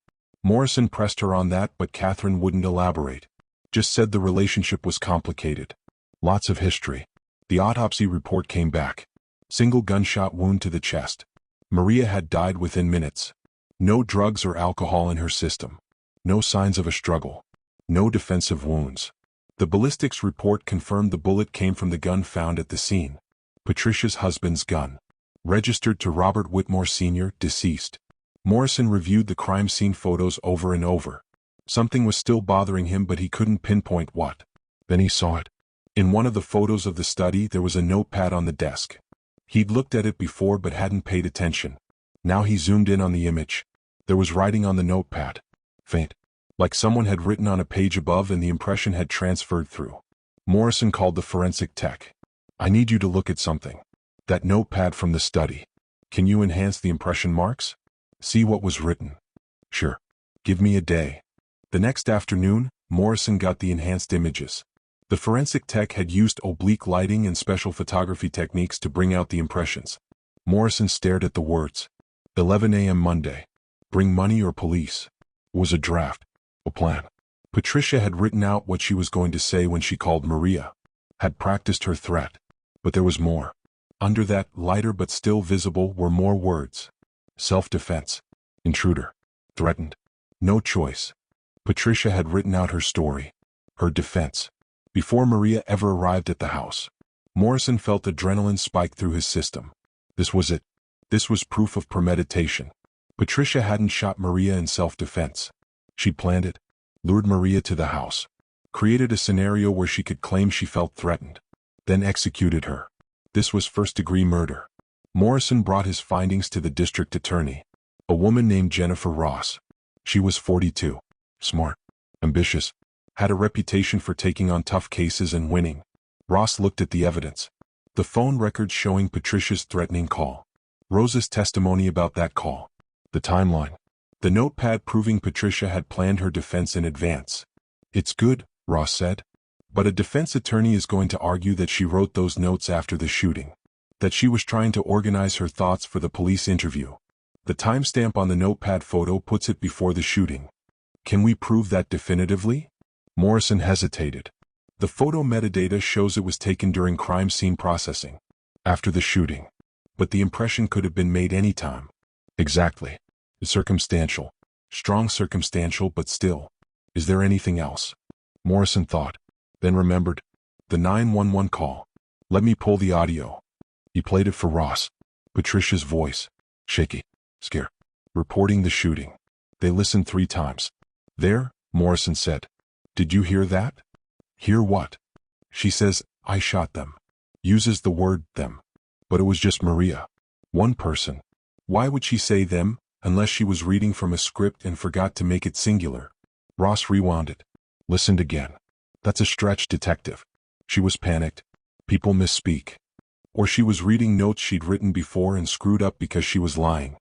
[SPEAKER 2] Morrison pressed her on that, but Catherine wouldn't elaborate. Just said the relationship was complicated. Lots of history. The autopsy report came back. Single gunshot wound to the chest. Maria had died within minutes. No drugs or alcohol in her system. No signs of a struggle. No defensive wounds. The ballistics report confirmed the bullet came from the gun found at the scene. Patricia's husband's gun. Registered to Robert Whitmore Sr., deceased. Morrison reviewed the crime scene photos over and over. Something was still bothering him, but he couldn't pinpoint what. Then he saw it. In one of the photos of the study, there was a notepad on the desk. He'd looked at it before but hadn't paid attention. Now he zoomed in on the image. There was writing on the notepad. Faint. Like someone had written on a page above and the impression had transferred through. Morrison called the forensic tech. I need you to look at something. That notepad from the study. Can you enhance the impression marks? See what was written. Sure. Give me a day. The next afternoon, Morrison got the enhanced images. The forensic tech had used oblique lighting and special photography techniques to bring out the impressions. Morrison stared at the words. 11 a.m. Monday. Bring money or police. It was a draft. A plan. Patricia had written out what she was going to say when she called Maria. Had practiced her threat. But there was more. Under that, lighter but still visible, were more words. Self-defense. Intruder. Threatened. No choice. Patricia had written out her story. Her defense. Before Maria ever arrived at the house. Morrison felt adrenaline spike through his system. This was it. This was proof of premeditation. Patricia hadn't shot Maria in self-defense. She planned it. Lured Maria to the house. Created a scenario where she could claim she felt threatened. Then executed her. This was first-degree murder. Morrison brought his findings to the district attorney, a woman named Jennifer Ross. She was 42, smart, ambitious, had a reputation for taking on tough cases and winning. Ross looked at the evidence. The phone records showing Patricia's threatening call. Rose's testimony about that call. The timeline. The notepad proving Patricia had planned her defense in advance. It's good, Ross said. But a defense attorney is going to argue that she wrote those notes after the shooting. That she was trying to organize her thoughts for the police interview. The timestamp on the notepad photo puts it before the shooting. Can we prove that definitively? Morrison hesitated. The photo metadata shows it was taken during crime scene processing, after the shooting. But the impression could have been made any time. Exactly. Circumstantial. Strong circumstantial, but still. Is there anything else? Morrison thought, then remembered. The 911 call. Let me pull the audio. He played it for Ross. Patricia's voice. Shaky. Scared. Reporting the shooting. They listened 3 times. There, Morrison said. Did you hear that? Hear what? She says, I shot them. Uses the word them. But it was just Maria. One person. Why would she say them, unless she was reading from a script and forgot to make it singular? Ross rewound it. Listened again. That's a stretch, detective. She was panicked. People misspeak. Or she was reading notes she'd written before and screwed up because she was lying.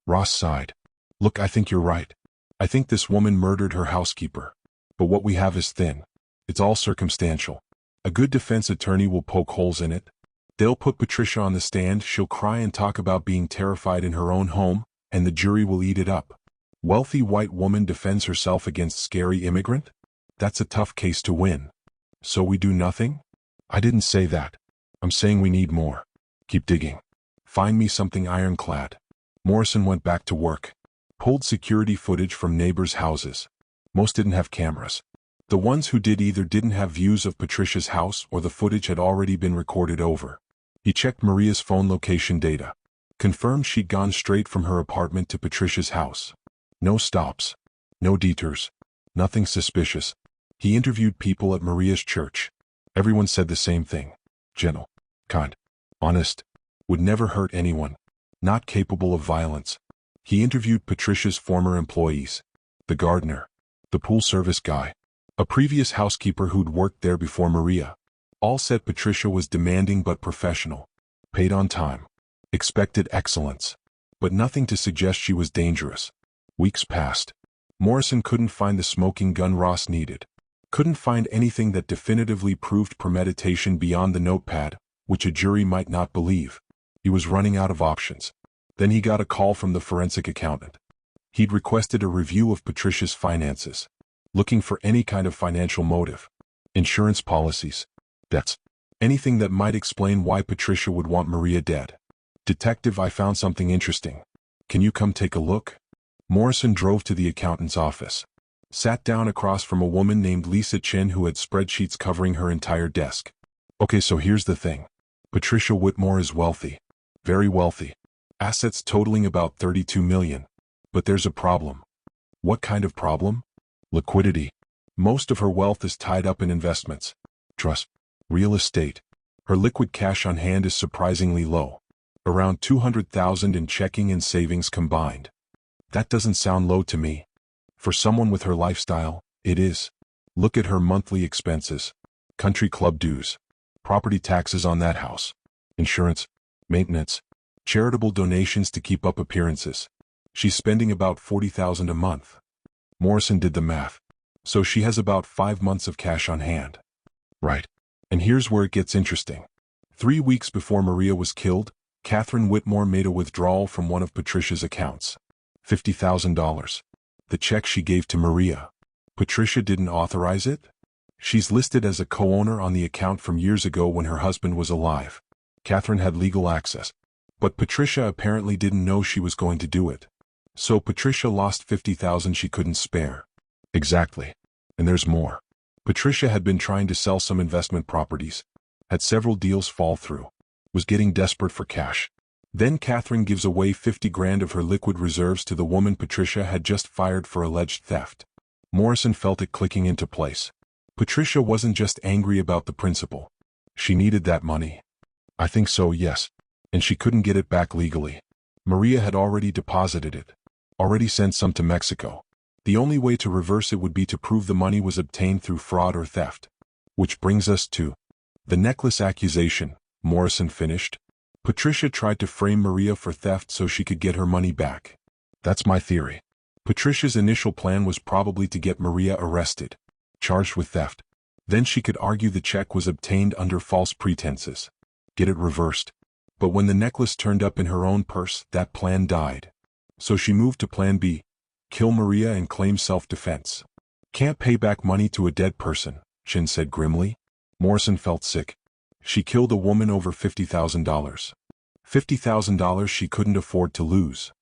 [SPEAKER 2] Ross sighed. Look, I think you're right. I think this woman murdered her housekeeper. But what we have is thin. It's all circumstantial. A good defense attorney will poke holes in it. They'll put Patricia on the stand, she'll cry and talk about being terrified in her own home, and the jury will eat it up. Wealthy white woman defends herself against scary immigrant? That's a tough case to win. So we do nothing? I didn't say that. I'm saying we need more. Keep digging. Find me something ironclad. Morrison went back to work. Pulled security footage from neighbors' houses. Most didn't have cameras. The ones who did either didn't have views of Patricia's house or the footage had already been recorded over. He checked Maria's phone location data. Confirmed she'd gone straight from her apartment to Patricia's house. No stops. No detours. Nothing suspicious. He interviewed people at Maria's church. Everyone said the same thing. Gentle. Kind. Honest. Would never hurt anyone. Not capable of violence. He interviewed Patricia's former employees. The gardener. The pool service guy. A previous housekeeper who'd worked there before Maria. All said Patricia was demanding but professional. Paid on time. Expected excellence. But nothing to suggest she was dangerous. Weeks passed. Morrison couldn't find the smoking gun Ross needed. Couldn't find anything that definitively proved premeditation beyond the notepad, which a jury might not believe. He was running out of options. Then he got a call from the forensic accountant. He'd requested a review of Patricia's finances. Looking for any kind of financial motive. Insurance policies. Debts. Anything that might explain why Patricia would want Maria dead. Detective, I found something interesting. Can you come take a look? Morrison drove to the accountant's office. Sat down across from a woman named Lisa Chin who had spreadsheets covering her entire desk. Okay, so here's the thing. Patricia Whitmore is wealthy. Very wealthy. Assets totaling about 32 million. But there's a problem. What kind of problem? Liquidity. Most of her wealth is tied up in investments. Trust. Real estate. Her liquid cash on hand is surprisingly low. Around 200,000 in checking and savings combined. That doesn't sound low to me. For someone with her lifestyle, it is. Look at her monthly expenses. Country club dues. Property taxes on that house. Insurance. Maintenance. Charitable donations to keep up appearances. She's spending about 40,000 a month. Morrison did the math. So she has about 5 months of cash on hand. Right. And here's where it gets interesting. 3 weeks before Maria was killed, Catherine Whitmore made a withdrawal from one of Patricia's accounts. $50,000. The check she gave to Maria. Patricia didn't authorize it? She's listed as a co-owner on the account from years ago when her husband was alive. Catherine had legal access. But Patricia apparently didn't know she was going to do it. So Patricia lost $50,000 she couldn't spare. Exactly. And there's more. Patricia had been trying to sell some investment properties. Had several deals fall through. Was getting desperate for cash. Then Catherine gives away 50 grand of her liquid reserves to the woman Patricia had just fired for alleged theft. Morrison felt it clicking into place. Patricia wasn't just angry about the principal. She needed that money. I think so, yes. and she couldn't get it back legally. Maria had already deposited it, already sent some to Mexico. The only way to reverse it would be to prove the money was obtained through fraud or theft. Which brings us to the necklace accusation. Morrison finished. Patricia tried to frame Maria for theft so she could get her money back. That's my theory. Patricia's initial plan was probably to get Maria arrested, charged with theft. Then she could argue the check was obtained under false pretenses. Get it reversed. But when the necklace turned up in her own purse, that plan died. So she moved to plan B. Kill Maria and claim self-defense. Can't pay back money to a dead person, Chin said grimly. Morrison felt sick. She killed a woman over $50,000. $50,000 she couldn't afford to lose.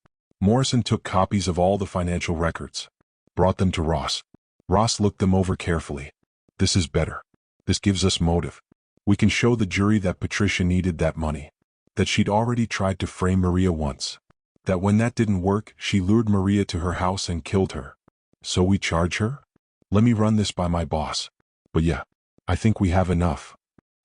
[SPEAKER 2] Morrison took copies of all the financial records, brought them to Ross. Ross looked them over carefully. This is better. This gives us motive. We can show the jury that Patricia needed that money, that she'd already tried to frame Maria once, that when that didn't work, she lured Maria to her house and killed her. So we charge her? Let me run this by my boss. But yeah, I think we have enough.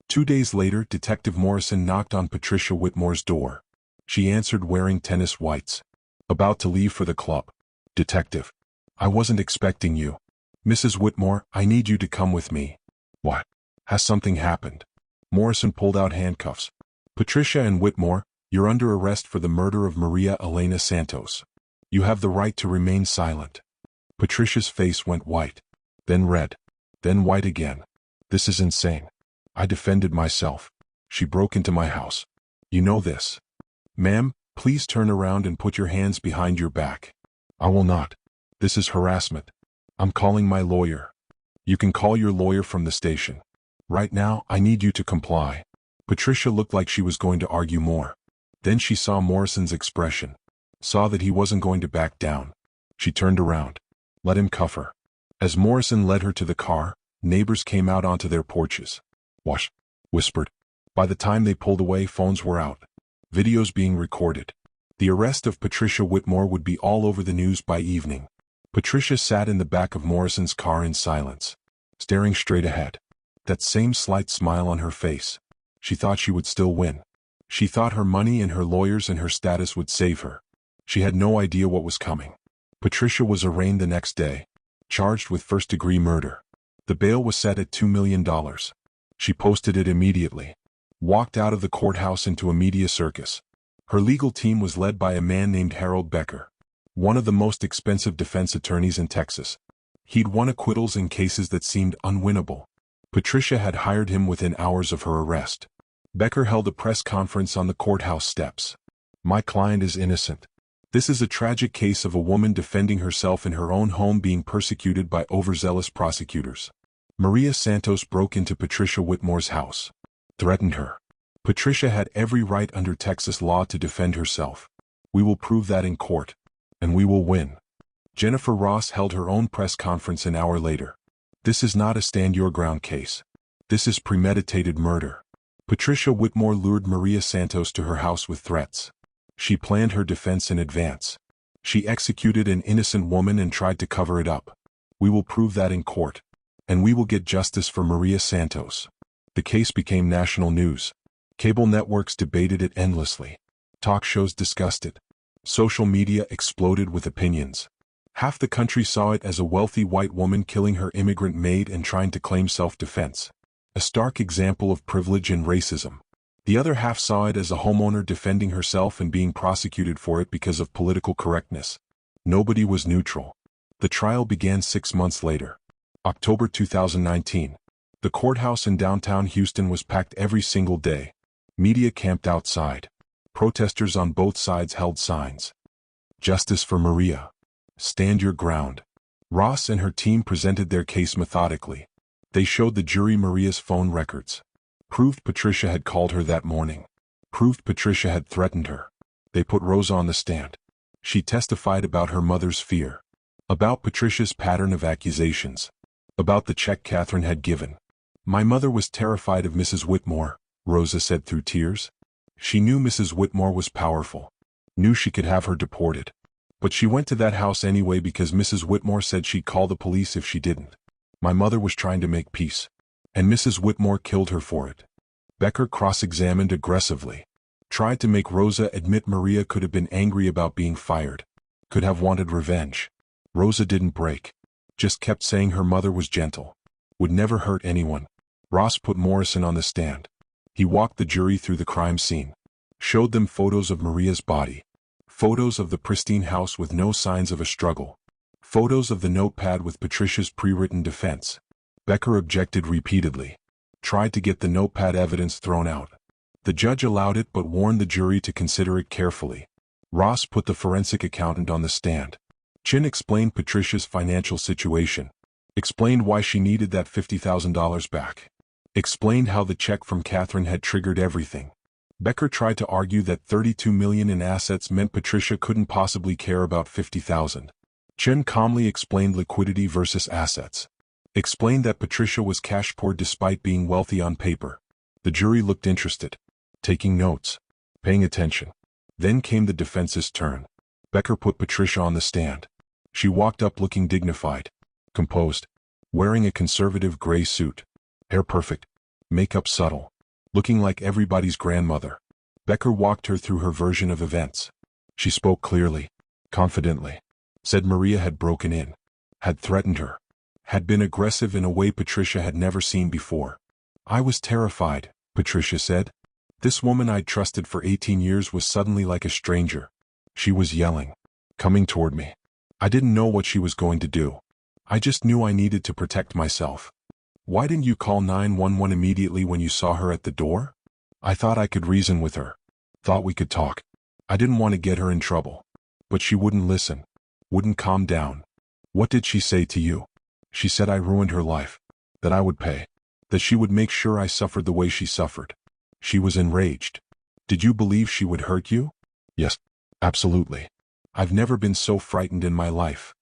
[SPEAKER 2] 2 days later, Detective Morrison knocked on Patricia Whitmore's door. She answered wearing tennis whites. About to leave for the club. Detective. I wasn't expecting you. Mrs. Whitmore, I need you to come with me. What? Has something happened? Morrison pulled out handcuffs. Patricia and Whitmore, you're under arrest for the murder of Maria Elena Santos. You have the right to remain silent. Patricia's face went white, then red, then white again. This is insane. I defended myself. She broke into my house. You know this. Ma'am, please turn around and put your hands behind your back. I will not. This is harassment. I'm calling my lawyer. You can call your lawyer from the station. Right now, I need you to comply. Patricia looked like she was going to argue more. Then she saw Morrison's expression, saw that he wasn't going to back down. She turned around. Let him cuff her. As Morrison led her to the car, neighbors came out onto their porches. Wash, whispered. By the time they pulled away, phones were out. Videos being recorded. The arrest of Patricia Whitmore would be all over the news by evening. Patricia sat in the back of Morrison's car in silence, staring straight ahead. That same slight smile on her face. She thought she would still win. She thought her money and her lawyers and her status would save her. She had no idea what was coming. Patricia was arraigned the next day, charged with first-degree murder. The bail was set at $2 million. She posted it immediately. Walked out of the courthouse into a media circus. Her legal team was led by a man named Harold Becker, one of the most expensive defense attorneys in Texas. He'd won acquittals in cases that seemed unwinnable. Patricia had hired him within hours of her arrest. Becker held a press conference on the courthouse steps. My client is innocent. This is a tragic case of a woman defending herself in her own home being persecuted by overzealous prosecutors. Maria Santos broke into Patricia Whitmore's house, threatened her. Patricia had every right under Texas law to defend herself. We will prove that in court, and we will win. Jennifer Ross held her own press conference an hour later. This is not a stand-your-ground case. This is premeditated murder. Patricia Whitmore lured Maria Santos to her house with threats. She planned her defense in advance. She executed an innocent woman and tried to cover it up. We will prove that in court, and we will get justice for Maria Santos. The case became national news. Cable networks debated it endlessly. Talk shows discussed it. Social media exploded with opinions. Half the country saw it as a wealthy white woman killing her immigrant maid and trying to claim self-defense. A stark example of privilege and racism. The other half saw it as a homeowner defending herself and being prosecuted for it because of political correctness. Nobody was neutral. The trial began 6 months later. October 2019. The courthouse in downtown Houston was packed every single day. Media camped outside. Protesters on both sides held signs. Justice for Maria. Stand your ground. Ross and her team presented their case methodically. They showed the jury Maria's phone records. Proved Patricia had called her that morning. Proved Patricia had threatened her. They put Rosa on the stand. She testified about her mother's fear. About Patricia's pattern of accusations. About the check Catherine had given. My mother was terrified of Mrs. Whitmore, Rosa said through tears. She knew Mrs. Whitmore was powerful. Knew she could have her deported. But she went to that house anyway because Mrs. Whitmore said she'd call the police if she didn't. My mother was trying to make peace. And Mrs. Whitmore killed her for it. Becker cross-examined aggressively. Tried to make Rosa admit Maria could have been angry about being fired, could have wanted revenge. Rosa didn't break, just kept saying her mother was gentle, would never hurt anyone. Ross put Morrison on the stand. He walked the jury through the crime scene, showed them photos of Maria's body, photos of the pristine house with no signs of a struggle, photos of the notepad with Patricia's pre-written defense. Becker objected repeatedly, tried to get the notepad evidence thrown out. The judge allowed it but warned the jury to consider it carefully. Ross put the forensic accountant on the stand. Chin explained Patricia's financial situation, explained why she needed that $50,000 back, explained how the check from Catherine had triggered everything. Becker tried to argue that $32 million in assets meant Patricia couldn't possibly care about $50,000. Chin calmly explained liquidity versus assets, explained that Patricia was cash poor despite being wealthy on paper. The jury looked interested, taking notes, paying attention. Then came the defense's turn. Becker put Patricia on the stand. She walked up looking dignified, composed, wearing a conservative gray suit, hair perfect, makeup subtle, looking like everybody's grandmother. Becker walked her through her version of events. She spoke clearly, confidently, said Maria had broken in, had threatened her, had been aggressive in a way Patricia had never seen before. I was terrified, Patricia said. This woman I'd trusted for 18 years was suddenly like a stranger. She was yelling, coming toward me. I didn't know what she was going to do. I just knew I needed to protect myself. Why didn't you call 911 immediately when you saw her at the door? I thought I could reason with her. Thought we could talk. I didn't want to get her in trouble. But she wouldn't listen. Wouldn't calm down. What did she say to you? She said I ruined her life. That I would pay. That she would make sure I suffered the way she suffered. She was enraged. Did you believe she would hurt you? Yes, absolutely. I've never been so frightened in my life.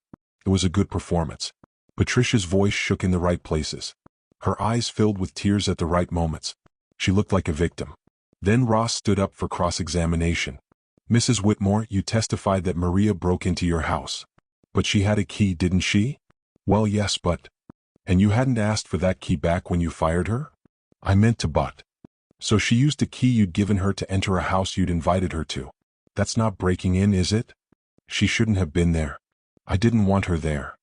[SPEAKER 2] It was a good performance. Patricia's voice shook in the right places. Her eyes filled with tears at the right moments. She looked like a victim. Then Ross stood up for cross-examination. Mrs. Whitmore, you testified that Maria broke into your house. But she had a key, didn't she? Well, yes, but... And you hadn't asked for that key back when you fired her? I meant to, but... So she used a key you'd given her to enter a house you'd invited her to. That's not breaking in, is it? She shouldn't have been there. I didn't want her there.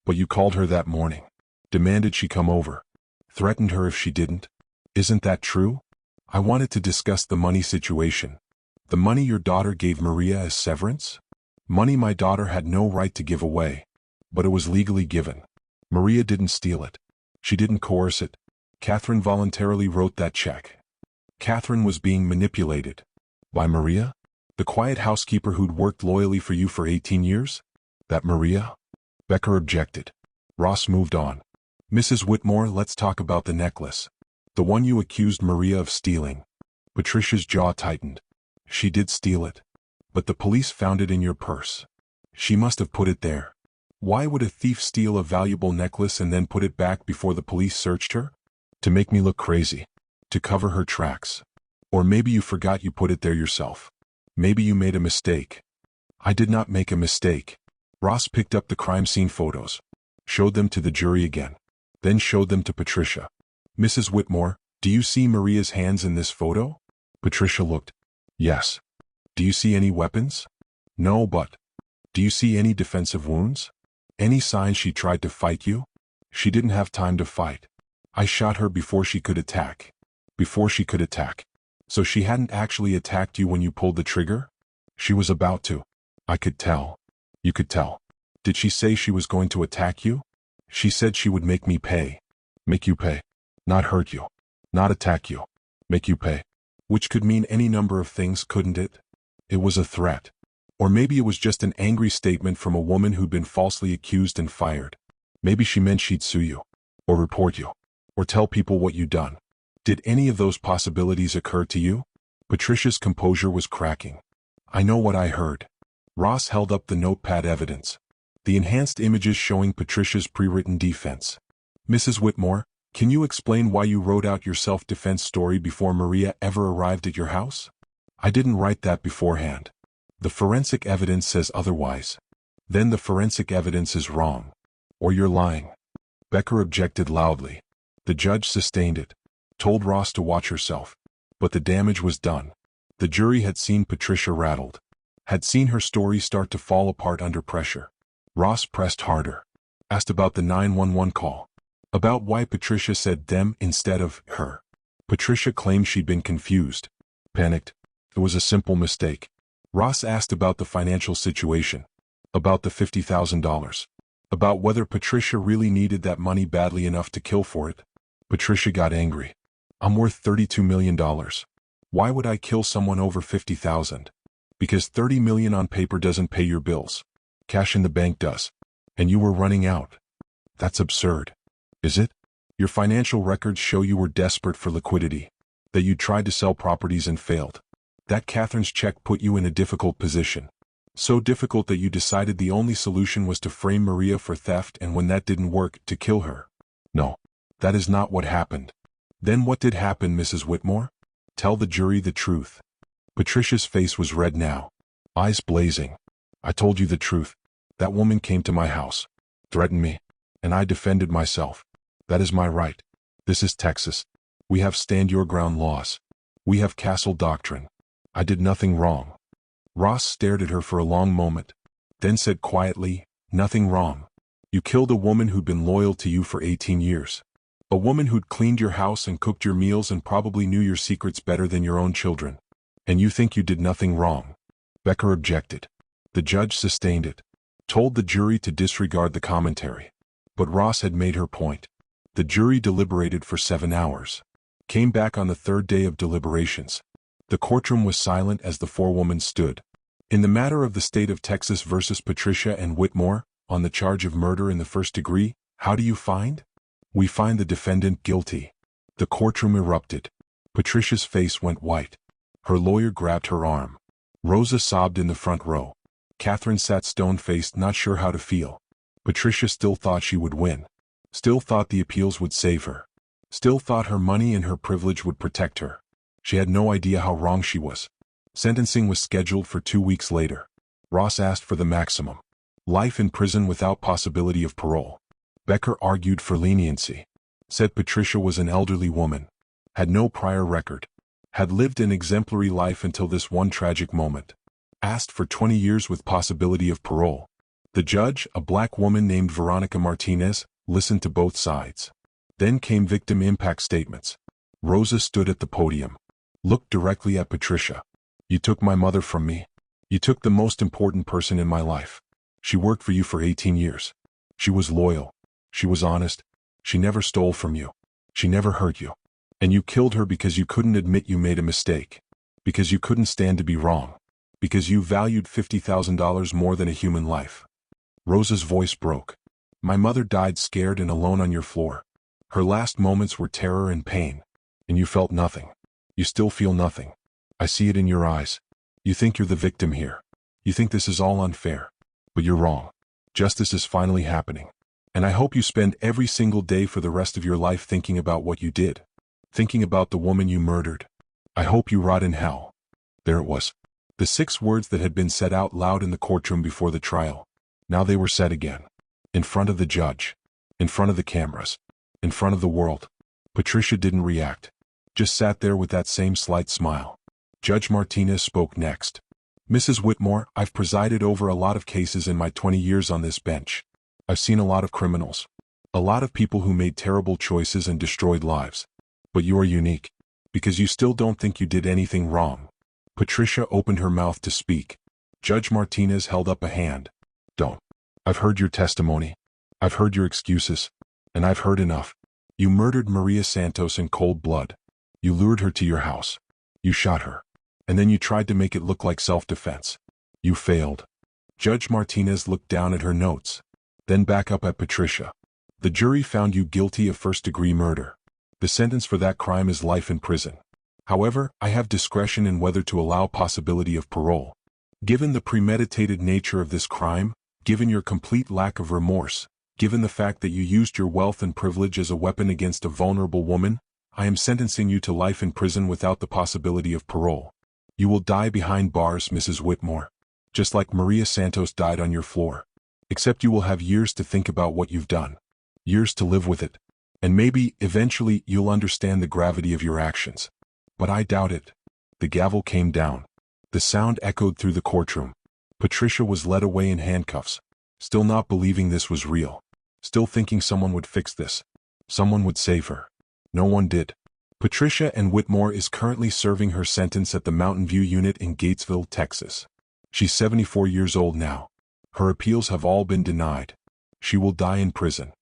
[SPEAKER 2] But you called her that morning. Demanded she come over. Threatened her if she didn't. Isn't that true? I wanted to discuss the money situation. The money your daughter gave Maria as severance? Money my daughter had no right to give away. But it was legally given. Maria didn't steal it. She didn't coerce it. Catherine voluntarily wrote that check. Catherine was being manipulated. By Maria? The quiet housekeeper who'd worked loyally for you for 18 years? That Maria? Becker objected. Ross moved on. Mrs. Whitmore, let's talk about the necklace. The one you accused Maria of stealing. Patricia's jaw tightened. She did steal it. But the police found it in your purse. She must have put it there. Why would a thief steal a valuable necklace and then put it back before the police searched her? To make me look crazy. To cover her tracks. Or maybe you forgot you put it there yourself. Maybe you made a mistake. I did not make a mistake. Ross picked up the crime scene photos. Showed them to the jury again. Then showed them to Patricia. Mrs. Whitmore, do you see Maria's hands in this photo? Patricia looked. Yes. Do you see any weapons? No, but... Do you see any defensive wounds? Any signs she tried to fight you? She didn't have time to fight. I shot her before she could attack. Before she could attack. So she hadn't actually attacked you when you pulled the trigger? She was about to. I could tell. You could tell. Did she say she was going to attack you? She said she would make me pay. Make you pay. Not hurt you. Not attack you. Make you pay. Which could mean any number of things, couldn't it? It was a threat. Or maybe it was just an angry statement from a woman who'd been falsely accused and fired. Maybe she meant she'd sue you. Or report you. Or tell people what you'd done. Did any of those possibilities occur to you? Patricia's composure was cracking. I know what I heard. Ross held up the notepad evidence. The enhanced images showing Patricia's pre-written defense. Mrs. Whitmore, can you explain why you wrote out your self-defense story before Maria ever arrived at your house? I didn't write that beforehand. The forensic evidence says otherwise. Then the forensic evidence is wrong. Or you're lying. Becker objected loudly. The judge sustained it. Told Ross to watch herself. But the damage was done. The jury had seen Patricia rattled, had seen her story start to fall apart under pressure. Ross pressed harder, asked about the 911 call, about why Patricia said them instead of her. Patricia claimed she'd been confused, panicked. It was a simple mistake. Ross asked about the financial situation, about the $50,000, about whether Patricia really needed that money badly enough to kill for it. Patricia got angry. I'm worth $32 million. Why would I kill someone over $50,000? Because $30 million on paper doesn't pay your bills. Cash in the bank does. And you were running out. That's absurd. Is it? Your financial records show you were desperate for liquidity, that you tried to sell properties and failed. That Catherine's check put you in a difficult position. So difficult that you decided the only solution was to frame Maria for theft, and when that didn't work, to kill her. No, that is not what happened. Then what did happen, Mrs. Whitmore? Tell the jury the truth. Patricia's face was red now, eyes blazing. I told you the truth. That woman came to my house, threatened me, and I defended myself. That is my right. This is Texas. We have stand your ground laws. We have castle doctrine. I did nothing wrong. Ross stared at her for a long moment, then said quietly, nothing wrong. You killed a woman who'd been loyal to you for 18 years. A woman who'd cleaned your house and cooked your meals and probably knew your secrets better than your own children. And you think you did nothing wrong. Becker objected. The judge sustained it, told the jury to disregard the commentary. But Ross had made her point. The jury deliberated for 7 hours. Came back on the third day of deliberations. The courtroom was silent as the forewoman stood. In the matter of the state of Texas versus Patricia and Whitmore, on the charge of murder in the first degree, how do you find? We find the defendant guilty. The courtroom erupted. Patricia's face went white. Her lawyer grabbed her arm. Rosa sobbed in the front row. Catherine sat stone-faced, not sure how to feel. Patricia still thought she would win. Still thought the appeals would save her. Still thought her money and her privilege would protect her. She had no idea how wrong she was. Sentencing was scheduled for 2 weeks later. Ross asked for the maximum. Life in prison without possibility of parole. Becker argued for leniency. Said Patricia was an elderly woman. Had no prior record. Had lived an exemplary life until this one tragic moment. Asked for 20 years with possibility of parole. The judge, a black woman named Veronica Martinez, listened to both sides. Then came victim impact statements. Rosa stood at the podium. Looked directly at Patricia. You took my mother from me. You took the most important person in my life. She worked for you for 18 years. She was loyal. She was honest. She never stole from you. She never hurt you. And you killed her because you couldn't admit you made a mistake. Because you couldn't stand to be wrong. Because you valued $50,000 more than a human life. Rosa's voice broke. My mother died scared and alone on your floor. Her last moments were terror and pain. And you felt nothing. You still feel nothing. I see it in your eyes. You think you're the victim here. You think this is all unfair. But you're wrong. Justice is finally happening. And I hope you spend every single day for the rest of your life thinking about what you did. Thinking about the woman you murdered. I hope you rot in hell. There it was. The 6 words that had been said out loud in the courtroom before the trial. Now they were said again. In front of the judge. In front of the cameras. In front of the world. Patricia didn't react. Just sat there with that same slight smile. Judge Martinez spoke next. Mrs. Whitmore, I've presided over a lot of cases in my 20 years on this bench. I've seen a lot of criminals. A lot of people who made terrible choices and destroyed lives. But you are unique. Because you still don't think you did anything wrong. Patricia opened her mouth to speak. Judge Martinez held up a hand. Don't. I've heard your testimony. I've heard your excuses. And I've heard enough. You murdered Maria Santos in cold blood. You lured her to your house. You shot her. And then you tried to make it look like self-defense. You failed. Judge Martinez looked down at her notes. Then back up at Patricia. The jury found you guilty of first-degree murder. The sentence for that crime is life in prison. However, I have discretion in whether to allow possibility of parole. Given the premeditated nature of this crime, given your complete lack of remorse, given the fact that you used your wealth and privilege as a weapon against a vulnerable woman, I am sentencing you to life in prison without the possibility of parole. You will die behind bars, Mrs. Whitmore. Just like Maria Santos died on your floor. Except you will have years to think about what you've done. Years to live with it. And maybe, eventually, you'll understand the gravity of your actions. But I doubt it. The gavel came down. The sound echoed through the courtroom. Patricia was led away in handcuffs, still not believing this was real, still thinking someone would fix this. Someone would save her. No one did. Patricia Whitmore is currently serving her sentence at the Mountain View unit in Gatesville, Texas. She's 74 years old now. Her appeals have all been denied. She will die in prison.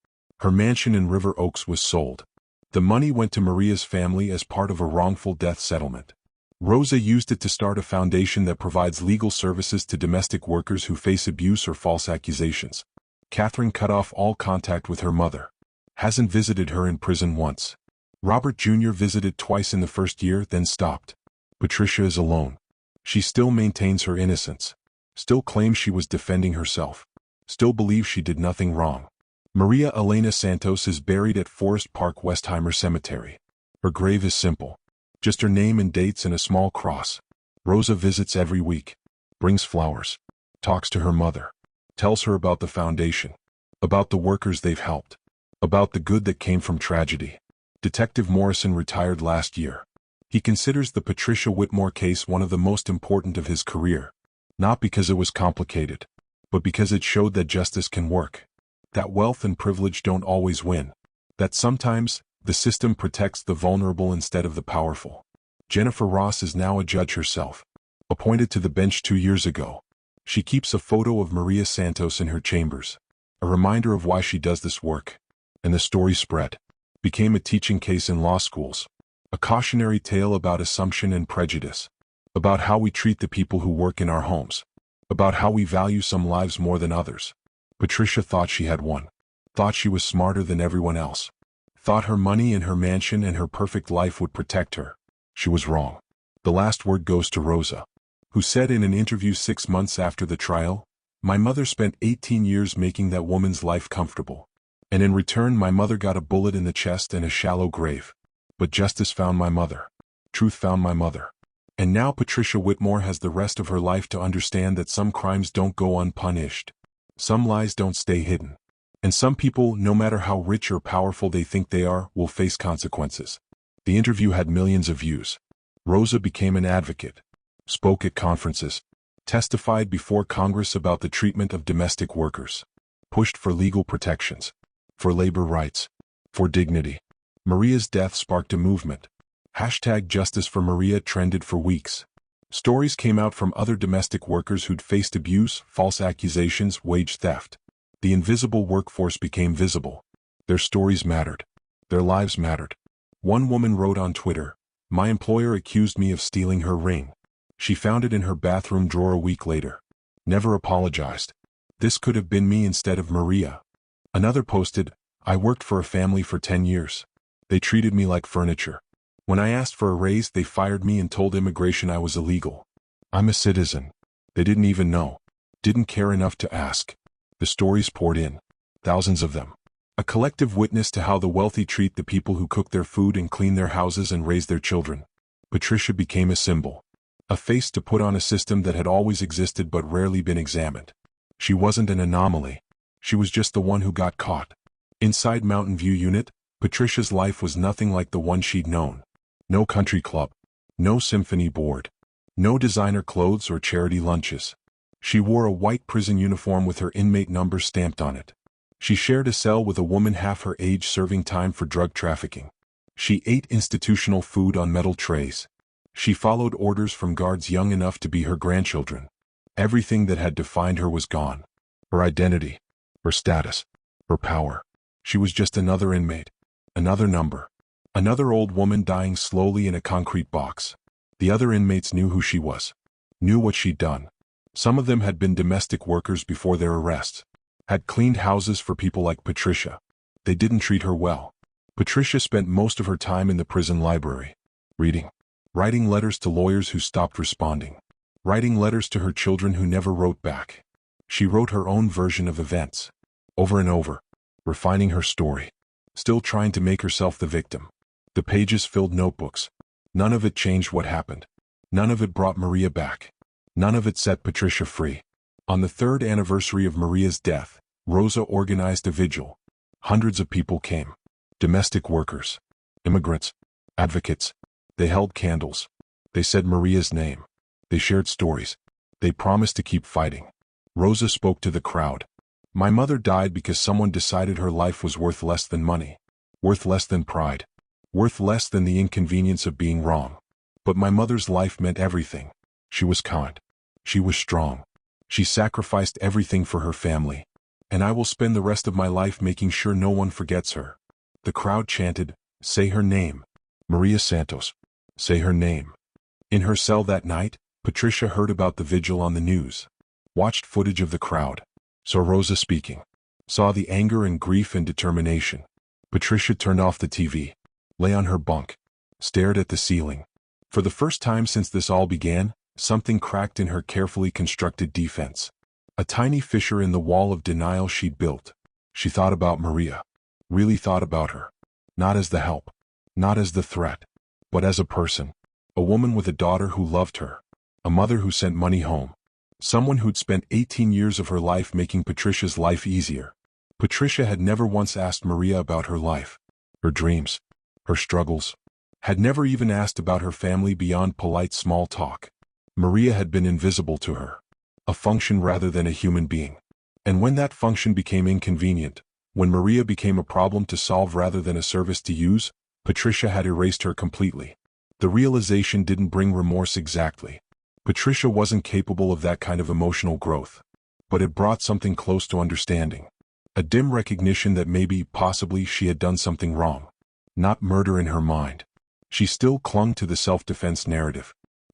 [SPEAKER 2] Her mansion in River Oaks was sold. The money went to Maria's family as part of a wrongful death settlement. Rosa used it to start a foundation that provides legal services to domestic workers who face abuse or false accusations. Catherine cut off all contact with her mother. Hasn't visited her in prison once. Robert Jr. visited twice in the first year, then stopped. Patricia is alone. She still maintains her innocence. Still claims she was defending herself. Still believes she did nothing wrong. Maria Santos is buried at Forest Park Westheimer Cemetery. Her grave is simple. Just her name and dates and a small cross. Rosa visits every week. Brings flowers. Talks to her mother. Tells her about the foundation. About the workers they've helped. About the good that came from tragedy. Detective Morrison retired last year. He considers the Patricia Whitmore case one of the most important of his career. Not because it was complicated, but because it showed that justice can work. That wealth and privilege don't always win. That sometimes, the system protects the vulnerable instead of the powerful. Jennifer Ross is now a judge herself. Appointed to the bench 2 years ago. She keeps a photo of Maria Santos in her chambers. A reminder of why she does this work. And the story spread. Became a teaching case in law schools. A cautionary tale about assumption and prejudice. About how we treat the people who work in our homes. About how we value some lives more than others. Patricia thought she had won. Thought she was smarter than everyone else. Thought her money and her mansion and her perfect life would protect her. She was wrong. The last word goes to Rosa, who said in an interview 6 months after the trial, "My mother spent 18 years making that woman's life comfortable. And in return my mother got a bullet in the chest and a shallow grave. But justice found my mother. Truth found my mother." And now Patricia Whitmore has the rest of her life to understand that some crimes don't go unpunished. Some lies don't stay hidden. And some people, no matter how rich or powerful they think they are, will face consequences. The interview had millions of views. Rosa became an advocate. Spoke at conferences. Testified before Congress about the treatment of domestic workers. Pushed for legal protections. For labor rights. For dignity. Maria's death sparked a movement. #Justice for Maria trended for weeks. Stories came out from other domestic workers who'd faced abuse, false accusations, wage theft. The invisible workforce became visible. Their stories mattered. Their lives mattered. One woman wrote on Twitter, "My employer accused me of stealing her ring. She found it in her bathroom drawer a week later. Never apologized. This could have been me instead of Maria." Another posted, "I worked for a family for 10 years. They treated me like furniture. When I asked for a raise, they fired me and told immigration I was illegal. I'm a citizen. They didn't even know. Didn't care enough to ask." The stories poured in. Thousands of them. A collective witness to how the wealthy treat the people who cook their food and clean their houses and raise their children. Patricia became a symbol. A face to put on a system that had always existed but rarely been examined. She wasn't an anomaly. She was just the one who got caught. Inside Mountain View Unit, Patricia's life was nothing like the one she'd known. No country club. No symphony board. No designer clothes or charity lunches. She wore a white prison uniform with her inmate number stamped on it. She shared a cell with a woman half her age serving time for drug trafficking. She ate institutional food on metal trays. She followed orders from guards young enough to be her grandchildren. Everything that had defined her was gone. Her identity. Her status. Her power. She was just another inmate. Another number. Another old woman dying slowly in a concrete box. The other inmates knew who she was. Knew what she'd done. Some of them had been domestic workers before their arrests. Had cleaned houses for people like Patricia. They didn't treat her well. Patricia spent most of her time in the prison library. Reading. Writing letters to lawyers who stopped responding. Writing letters to her children who never wrote back. She wrote her own version of events. Over and over. Refining her story. Still trying to make herself the victim. The pages filled notebooks. None of it changed what happened. None of it brought Maria back. None of it set Patricia free. On the 3rd anniversary of Maria's death, Rosa organized a vigil. Hundreds of people came. Domestic workers. Immigrants. Advocates. They held candles. They said Maria's name. They shared stories. They promised to keep fighting. Rosa spoke to the crowd. My mother died because someone decided her life was worth less than money, worth less than pride, worth less than the inconvenience of being wrong. But my mother's life meant everything. She was kind. She was strong. She sacrificed everything for her family. And I will spend the rest of my life making sure no one forgets her. The crowd chanted, "Say her name. Maria Santos. Say her name." In her cell that night, Patricia heard about the vigil on the news, watched footage of the crowd, saw Rosa speaking, saw the anger and grief and determination. Patricia turned off the TV, lay on her bunk, stared at the ceiling. For the first time since this all began, something cracked in her carefully constructed defense. A tiny fissure in the wall of denial she'd built. She thought about Maria, really thought about her. Not as the help, not as the threat, but as a person. A woman with a daughter who loved her. A mother who sent money home. Someone who'd spent 18 years of her life making Patricia's life easier. Patricia had never once asked Maria about her life, her dreams, her struggles. Had never even asked about her family beyond polite small talk. Maria had been invisible to her. A function rather than a human being. And when that function became inconvenient, when Maria became a problem to solve rather than a service to use, Patricia had erased her completely. The realization didn't bring remorse exactly. Patricia wasn't capable of that kind of emotional growth. But it brought something close to understanding. A dim recognition that maybe, possibly, she had done something wrong. Not murder in her mind. She still clung to the self-defense narrative.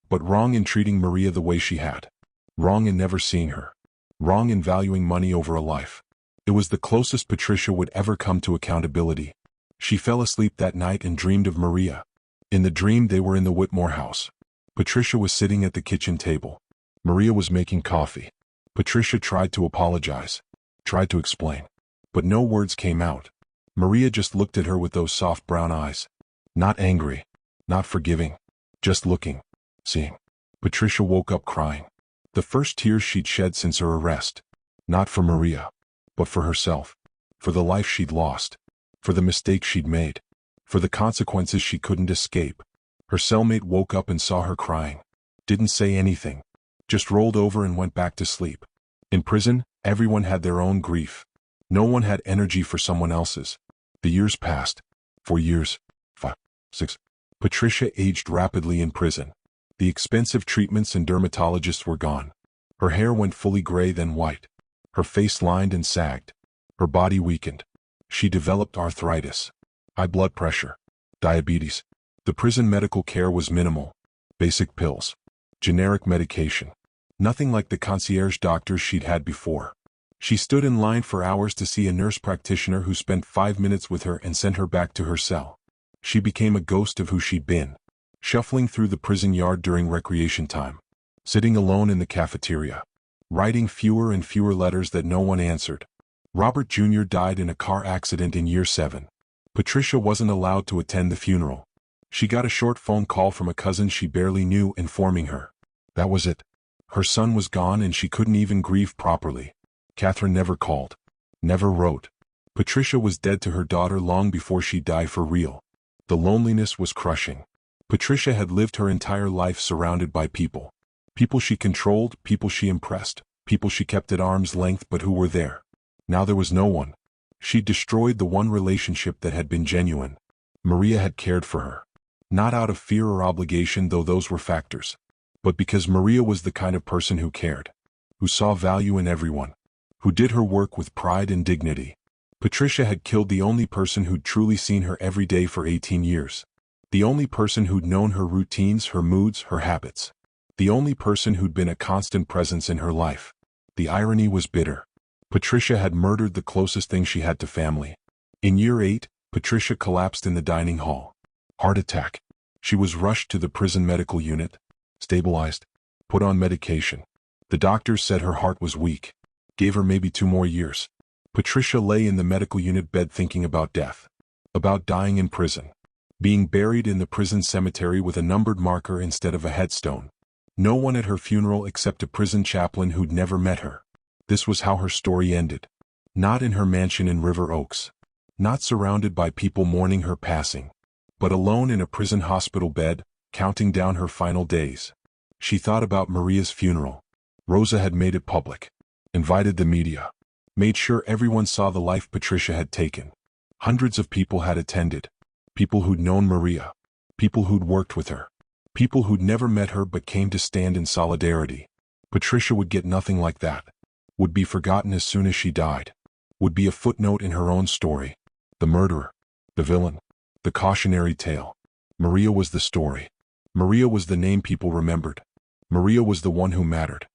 [SPEAKER 2] But wrong in treating Maria the way she had. Wrong in never seeing her. Wrong in valuing money over a life. It was the closest Patricia would ever come to accountability. She fell asleep that night and dreamed of Maria. In the dream they were in the Whitmore house. Patricia was sitting at the kitchen table. Maria was making coffee. Patricia tried to apologize, tried to explain. But no words came out. Maria just looked at her with those soft brown eyes. Not angry, not forgiving, just looking, seeing. Patricia woke up crying. The first tears she'd shed since her arrest. Not for Maria, but for herself. For the life she'd lost. For the mistakes she'd made. For the consequences she couldn't escape. Her cellmate woke up and saw her crying. Didn't say anything. Just rolled over and went back to sleep. In prison, everyone had their own grief. No one had energy for someone else's. The years passed. 4 years. 5, 6. Patricia aged rapidly in prison. The expensive treatments and dermatologists were gone. Her hair went fully gray then white. Her face lined and sagged. Her body weakened. She developed arthritis. High blood pressure. Diabetes. The prison medical care was minimal. Basic pills. Generic medication. Nothing like the concierge doctors she'd had before. She stood in line for hours to see a nurse practitioner who spent 5 minutes with her and sent her back to her cell. She became a ghost of who she'd been. Shuffling through the prison yard during recreation time. Sitting alone in the cafeteria. Writing fewer and fewer letters that no one answered. Robert Jr. died in a car accident in year 7. Patricia wasn't allowed to attend the funeral. She got a short phone call from a cousin she barely knew informing her. That was it. Her son was gone and she couldn't even grieve properly. Catherine never called. Never wrote. Patricia was dead to her daughter long before she'd die for real. The loneliness was crushing. Patricia had lived her entire life surrounded by people. People she controlled, people she impressed, people she kept at arm's length but who were there. Now there was no one. She'd destroyed the one relationship that had been genuine. Maria had cared for her. Not out of fear or obligation, though those were factors. But because Maria was the kind of person who cared. Who saw value in everyone. Who did her work with pride and dignity. Patricia had killed the only person who'd truly seen her every day for 18 years. The only person who'd known her routines, her moods, her habits. The only person who'd been a constant presence in her life. The irony was bitter. Patricia had murdered the closest thing she had to family. In year 8, Patricia collapsed in the dining hall. Heart attack. She was rushed to the prison medical unit, stabilized, put on medication. The doctors said her heart was weak. Gave her maybe 2 more years. Patricia lay in the medical unit bed thinking about death. About dying in prison. Being buried in the prison cemetery with a numbered marker instead of a headstone. No one at her funeral except a prison chaplain who'd never met her. This was how her story ended. Not in her mansion in River Oaks. Not surrounded by people mourning her passing. But alone in a prison hospital bed, counting down her final days. She thought about Maria's funeral. Rosa had made it public, invited the media, made sure everyone saw the life Patricia had taken. Hundreds of people had attended. People who'd known Maria, people who'd worked with her, people who'd never met her but came to stand in solidarity. Patricia would get nothing like that, would be forgotten as soon as she died, would be a footnote in her own story. The murderer, the villain, the cautionary tale. Maria was the story. Maria was the name people remembered. Maria was the one who mattered.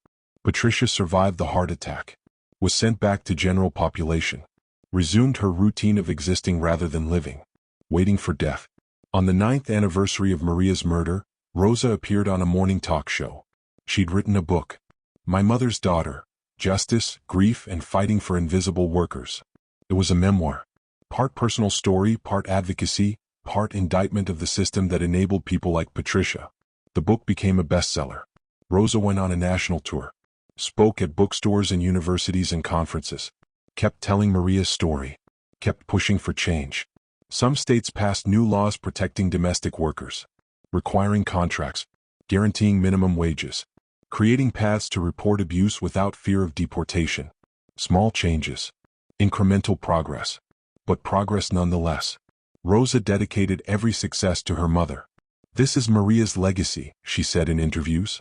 [SPEAKER 2] Patricia survived the heart attack, was sent back to general population, resumed her routine of existing rather than living, waiting for death. On the 9th anniversary of Maria's murder, Rosa appeared on a morning talk show. She'd written a book, My Mother's Daughter, Justice, Grief, and Fighting for Invisible Workers. It was a memoir, part personal story, part advocacy, part indictment of the system that enabled people like Patricia. The book became a bestseller. Rosa went on a national tour, spoke at bookstores and universities and conferences, kept telling Maria's story, kept pushing for change. Some states passed new laws protecting domestic workers, requiring contracts, guaranteeing minimum wages, creating paths to report abuse without fear of deportation. Small changes, incremental progress, but progress nonetheless. Rosa dedicated every success to her mother. This is Maria's legacy, she said in interviews.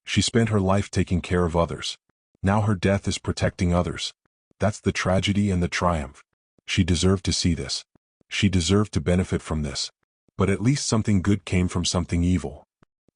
[SPEAKER 2] She spent her life taking care of others. Now her death is protecting others. That's the tragedy and the triumph. She deserved to see this. She deserved to benefit from this. But at least something good came from something evil.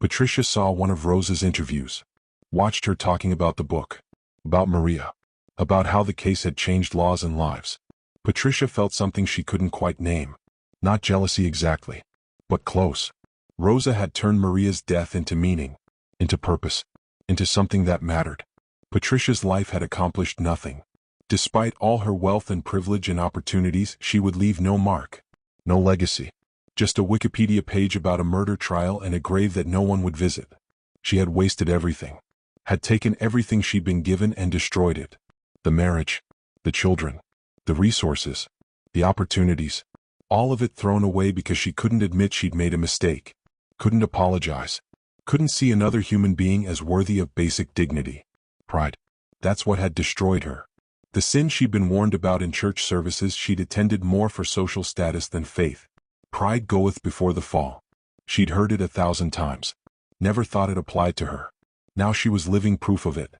[SPEAKER 2] Patricia saw one of Rosa's interviews, watched her talking about the book, about Maria, about how the case had changed laws and lives. Patricia felt something she couldn't quite name. Not jealousy exactly, but close. Rosa had turned Maria's death into meaning, into purpose, into something that mattered. Patricia's life had accomplished nothing. Despite all her wealth and privilege and opportunities, she would leave no mark, no legacy. Just a Wikipedia page about a murder trial and a grave that no one would visit. She had wasted everything, had taken everything she'd been given and destroyed it. The marriage, the children, the resources, the opportunities, all of it thrown away because she couldn't admit she'd made a mistake, couldn't apologize, couldn't see another human being as worthy of basic dignity. Pride. That's what had destroyed her. The sin she'd been warned about in church services she'd attended more for social status than faith. Pride goeth before the fall. She'd heard it 1,000 times. Never thought it applied to her. Now she was living proof of it.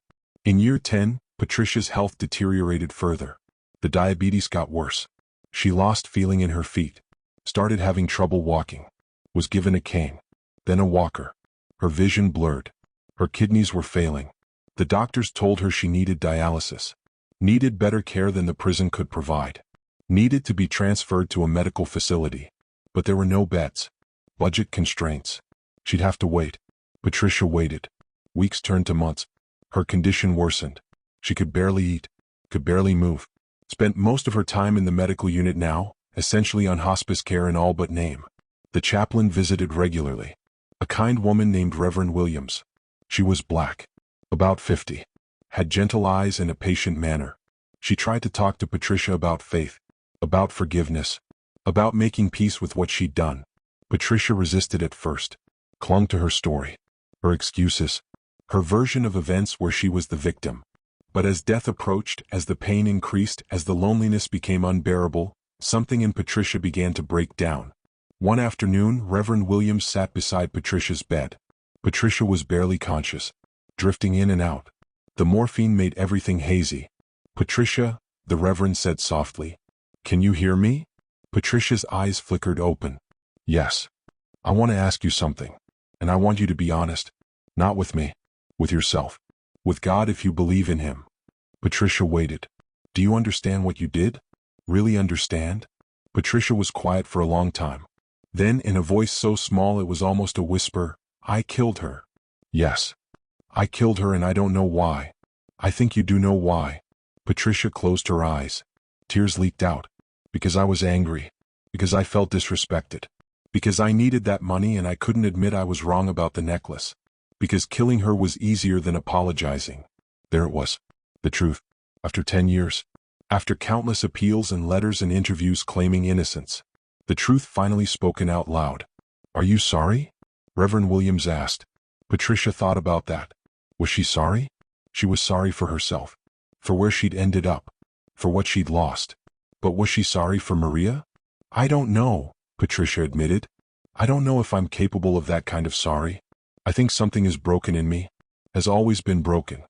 [SPEAKER 2] In year 10, Patricia's health deteriorated further. The diabetes got worse. She lost feeling in her feet, started having trouble walking, was given a cane, then a walker. Her vision blurred. Her kidneys were failing. The doctors told her she needed dialysis, needed better care than the prison could provide, needed to be transferred to a medical facility. But there were no beds. Budget constraints. She'd have to wait. Patricia waited. Weeks turned to months. Her condition worsened. She could barely eat, could barely move. Spent most of her time in the medical unit now, essentially on hospice care in all but name. The chaplain visited regularly. A kind woman named Reverend Williams. She was black, about 50, had gentle eyes and a patient manner. She tried to talk to Patricia about faith, about forgiveness, about making peace with what she'd done. Patricia resisted at first, clung to her story, her excuses, her version of events where she was the victim. But as death approached, as the pain increased, as the loneliness became unbearable, something in Patricia began to break down. One afternoon, Reverend Williams sat beside Patricia's bed. Patricia was barely conscious, drifting in and out. The morphine made everything hazy. "Patricia," the Reverend said softly, "can you hear me?" Patricia's eyes flickered open. "Yes. I want to ask you something, and I want you to be honest. Not with me, with yourself. With God if you believe in Him." Patricia waited. "Do you understand what you did? Really understand?" Patricia was quiet for a long time. Then, in a voice so small it was almost a whisper, "I killed her. Yes. I killed her and I don't know why. I think you do know why." Patricia closed her eyes. Tears leaked out. "Because I was angry. Because I felt disrespected. Because I needed that money and I couldn't admit I was wrong about the necklace. Because killing her was easier than apologizing." There it was. The truth. After 10 years. After countless appeals and letters and interviews claiming innocence. The truth finally spoken out loud. "Are you sorry?" Reverend Williams asked. Patricia thought about that. Was she sorry? She was sorry for herself. For where she'd ended up. For what she'd lost. But was she sorry for Maria? I don't know, Patricia admitted. I don't know if I'm capable of that kind of sorry. I think something is broken in me. Has always been broken.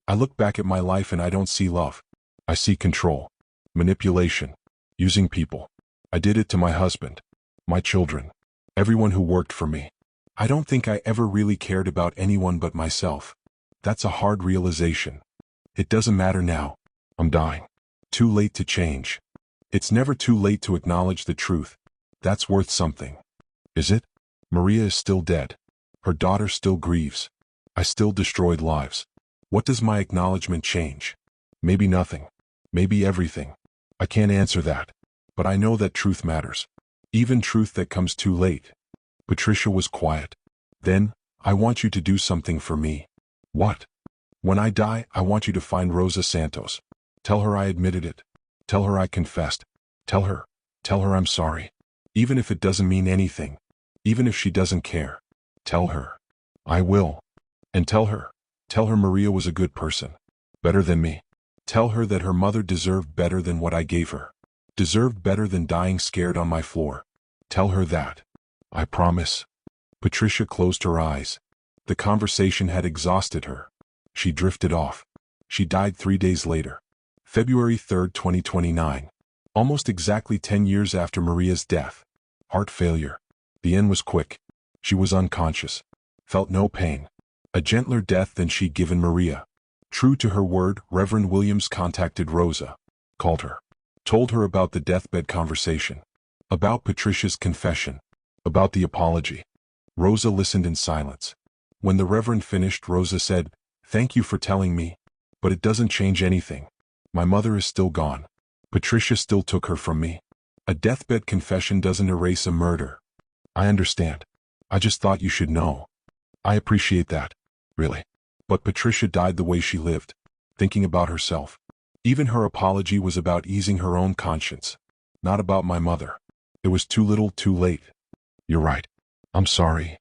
[SPEAKER 2] I look back at my life and I don't see love. I see control. Manipulation. Using people. I did it to my husband. My children. Everyone who worked for me. I don't think I ever really cared about anyone but myself. That's a hard realization. It doesn't matter now. I'm dying. Too late to change. It's never too late to acknowledge the truth. That's worth something. Is it? Maria is still dead. Her daughter still grieves. I still destroyed lives. What does my acknowledgement change? Maybe nothing. Maybe everything. I can't answer that. But I know that truth matters. Even truth that comes too late. Patricia was quiet. Then, I want you to do something for me. What? When I die, I want you to find Rosa Santos. Tell her I admitted it. Tell her I confessed. Tell her I'm sorry. Even if it doesn't mean anything. Even if she doesn't care. Tell her. I will. And tell her Maria was a good person. Better than me. Tell her that her mother deserved better than what I gave her. Deserved better than dying scared on my floor. Tell her that. I promise. Patricia closed her eyes. The conversation had exhausted her. She drifted off. She died 3 days later. February 3, 2029. Almost exactly 10 years after Maria's death. Heart failure. The end was quick. She was unconscious. Felt no pain. A gentler death than she'd given Maria. True to her word, Reverend Williams contacted Rosa. Called her. Told her about the deathbed conversation. About Patricia's confession. About the apology. Rosa listened in silence. When the Reverend finished, Rosa said, "Thank you for telling me. But it doesn't change anything. My mother is still gone. Patricia still took her from me. A deathbed confession doesn't erase a murder. I understand. I just thought you should know. I appreciate that. Really. But Patricia died the way she lived. Thinking about herself. Even her apology was about easing her own conscience. Not about my mother. It was too little, too late. You're right. I'm sorry.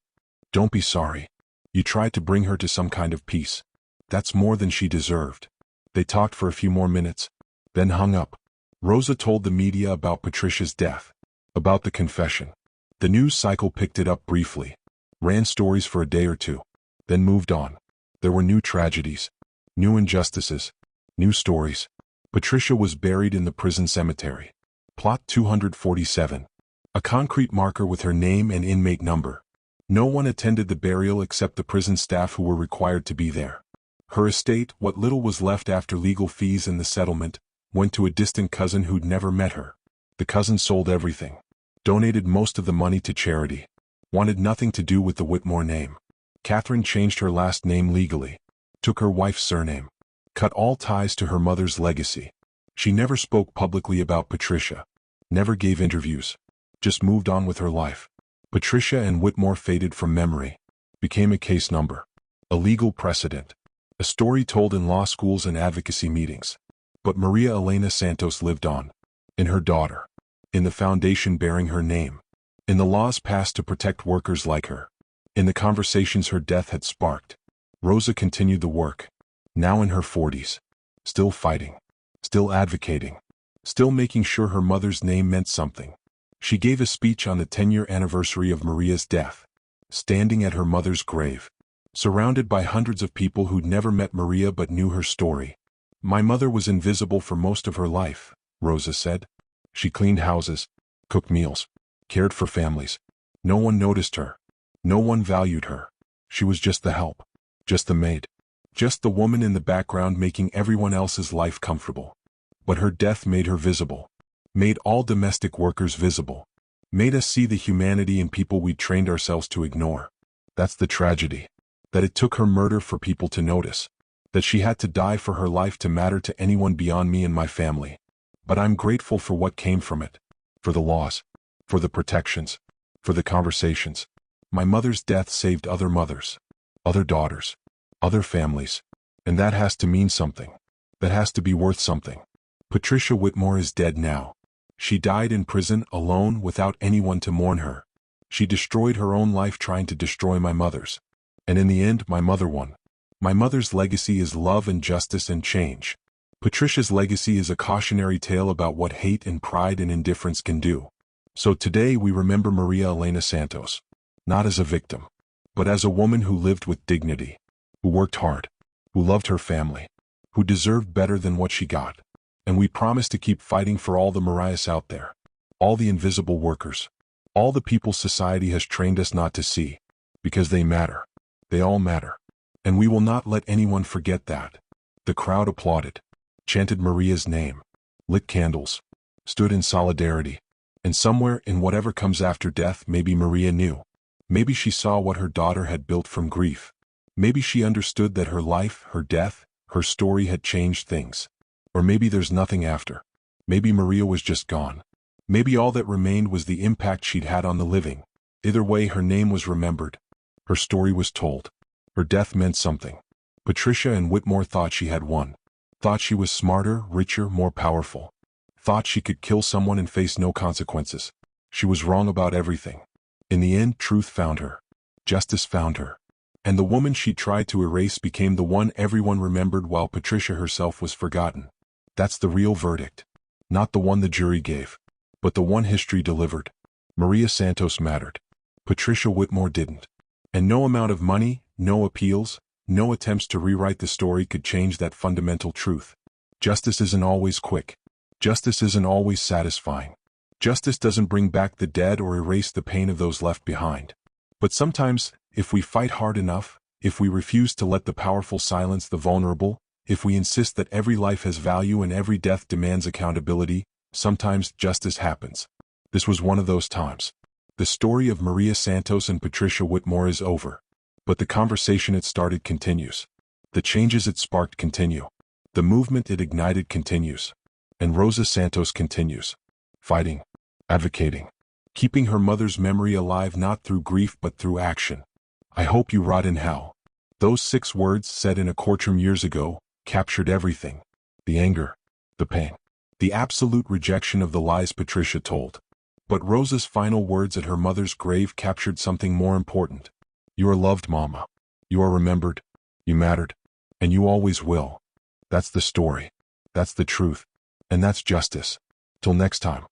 [SPEAKER 2] Don't be sorry. You tried to bring her to some kind of peace. That's more than she deserved." They talked for a few more minutes, then hung up. Rosa told the media about Patricia's death. About the confession. The news cycle picked it up briefly. Ran stories for a day or two. Then moved on. There were new tragedies. New injustices. New stories. Patricia was buried in the prison cemetery. Plot 247. A concrete marker with her name and inmate number. No one attended the burial except the prison staff who were required to be there. Her estate, what little was left after legal fees and the settlement, went to a distant cousin who'd never met her. The cousin sold everything. Donated most of the money to charity. Wanted nothing to do with the Whitmore name. Catherine changed her last name legally. Took her wife's surname. Cut all ties to her mother's legacy. She never spoke publicly about Patricia. Never gave interviews. Just moved on with her life. Patricia and Whitmore faded from memory. Became a case number. A legal precedent. A story told in law schools and advocacy meetings. But Maria Elena Santos lived on. In her daughter. In the foundation bearing her name. In the laws passed to protect workers like her. In the conversations her death had sparked. Rosa continued the work. Now in her 40s. Still fighting. Still advocating. Still making sure her mother's name meant something. She gave a speech on the 10-year anniversary of Maria's death. Standing at her mother's grave. Surrounded by hundreds of people who'd never met Maria but knew her story. "My mother was invisible for most of her life," Rosa said. "She cleaned houses, cooked meals, cared for families. No one noticed her. No one valued her. She was just the help. Just the maid. Just the woman in the background making everyone else's life comfortable. But her death made her visible. Made all domestic workers visible. Made us see the humanity in people we trained ourselves to ignore. That's the tragedy. That it took her murder for people to notice. That she had to die for her life to matter to anyone beyond me and my family. But I'm grateful for what came from it. For the laws. For the protections. For the conversations. My mother's death saved other mothers. Other daughters. Other families. And that has to mean something. That has to be worth something. Patricia Whitmore is dead now. She died in prison alone without anyone to mourn her. She destroyed her own life trying to destroy my mother's. And in the end, my mother won. My mother's legacy is love and justice and change. Patricia's legacy is a cautionary tale about what hate and pride and indifference can do. So today we remember Maria Elena Santos, not as a victim, but as a woman who lived with dignity, who worked hard, who loved her family, who deserved better than what she got. And we promise to keep fighting for all the Marias out there, all the invisible workers, all the people society has trained us not to see, because they matter. They all matter. And we will not let anyone forget that. The crowd applauded, chanted Maria's name, lit candles, stood in solidarity. And somewhere in whatever comes after death, maybe Maria knew. Maybe she saw what her daughter had built from grief. Maybe she understood that her life, her death, her story had changed things. Or maybe there's nothing after. Maybe Maria was just gone. Maybe all that remained was the impact she'd had on the living. Either way, her name was remembered. Her story was told. Her death meant something. Patricia and Whitmore thought she had won. Thought she was smarter, richer, more powerful. Thought she could kill someone and face no consequences. She was wrong about everything. In the end, truth found her. Justice found her. And the woman she tried to erase became the one everyone remembered while Patricia herself was forgotten. That's the real verdict. Not the one the jury gave, but the one history delivered. Maria Santos mattered. Patricia Whitmore didn't. And no amount of money, no appeals, no attempts to rewrite the story could change that fundamental truth. Justice isn't always quick. Justice isn't always satisfying. Justice doesn't bring back the dead or erase the pain of those left behind. But sometimes, if we fight hard enough, if we refuse to let the powerful silence the vulnerable, if we insist that every life has value and every death demands accountability, sometimes justice happens. This was one of those times. The story of Maria Santos and Patricia Whitmore is over. But the conversation it started continues. The changes it sparked continue. The movement it ignited continues. And Rosa Santos continues. Fighting. Advocating. Keeping her mother's memory alive not through grief but through action. I hope you rot in hell. Those 6 words said in a courtroom years ago captured everything. The anger. The pain. The absolute rejection of the lies Patricia told. But Rosa's final words at her mother's grave captured something more important. You are loved, Mama. You are remembered. You mattered. And you always will. That's the story. That's the truth. And that's justice. Till next time.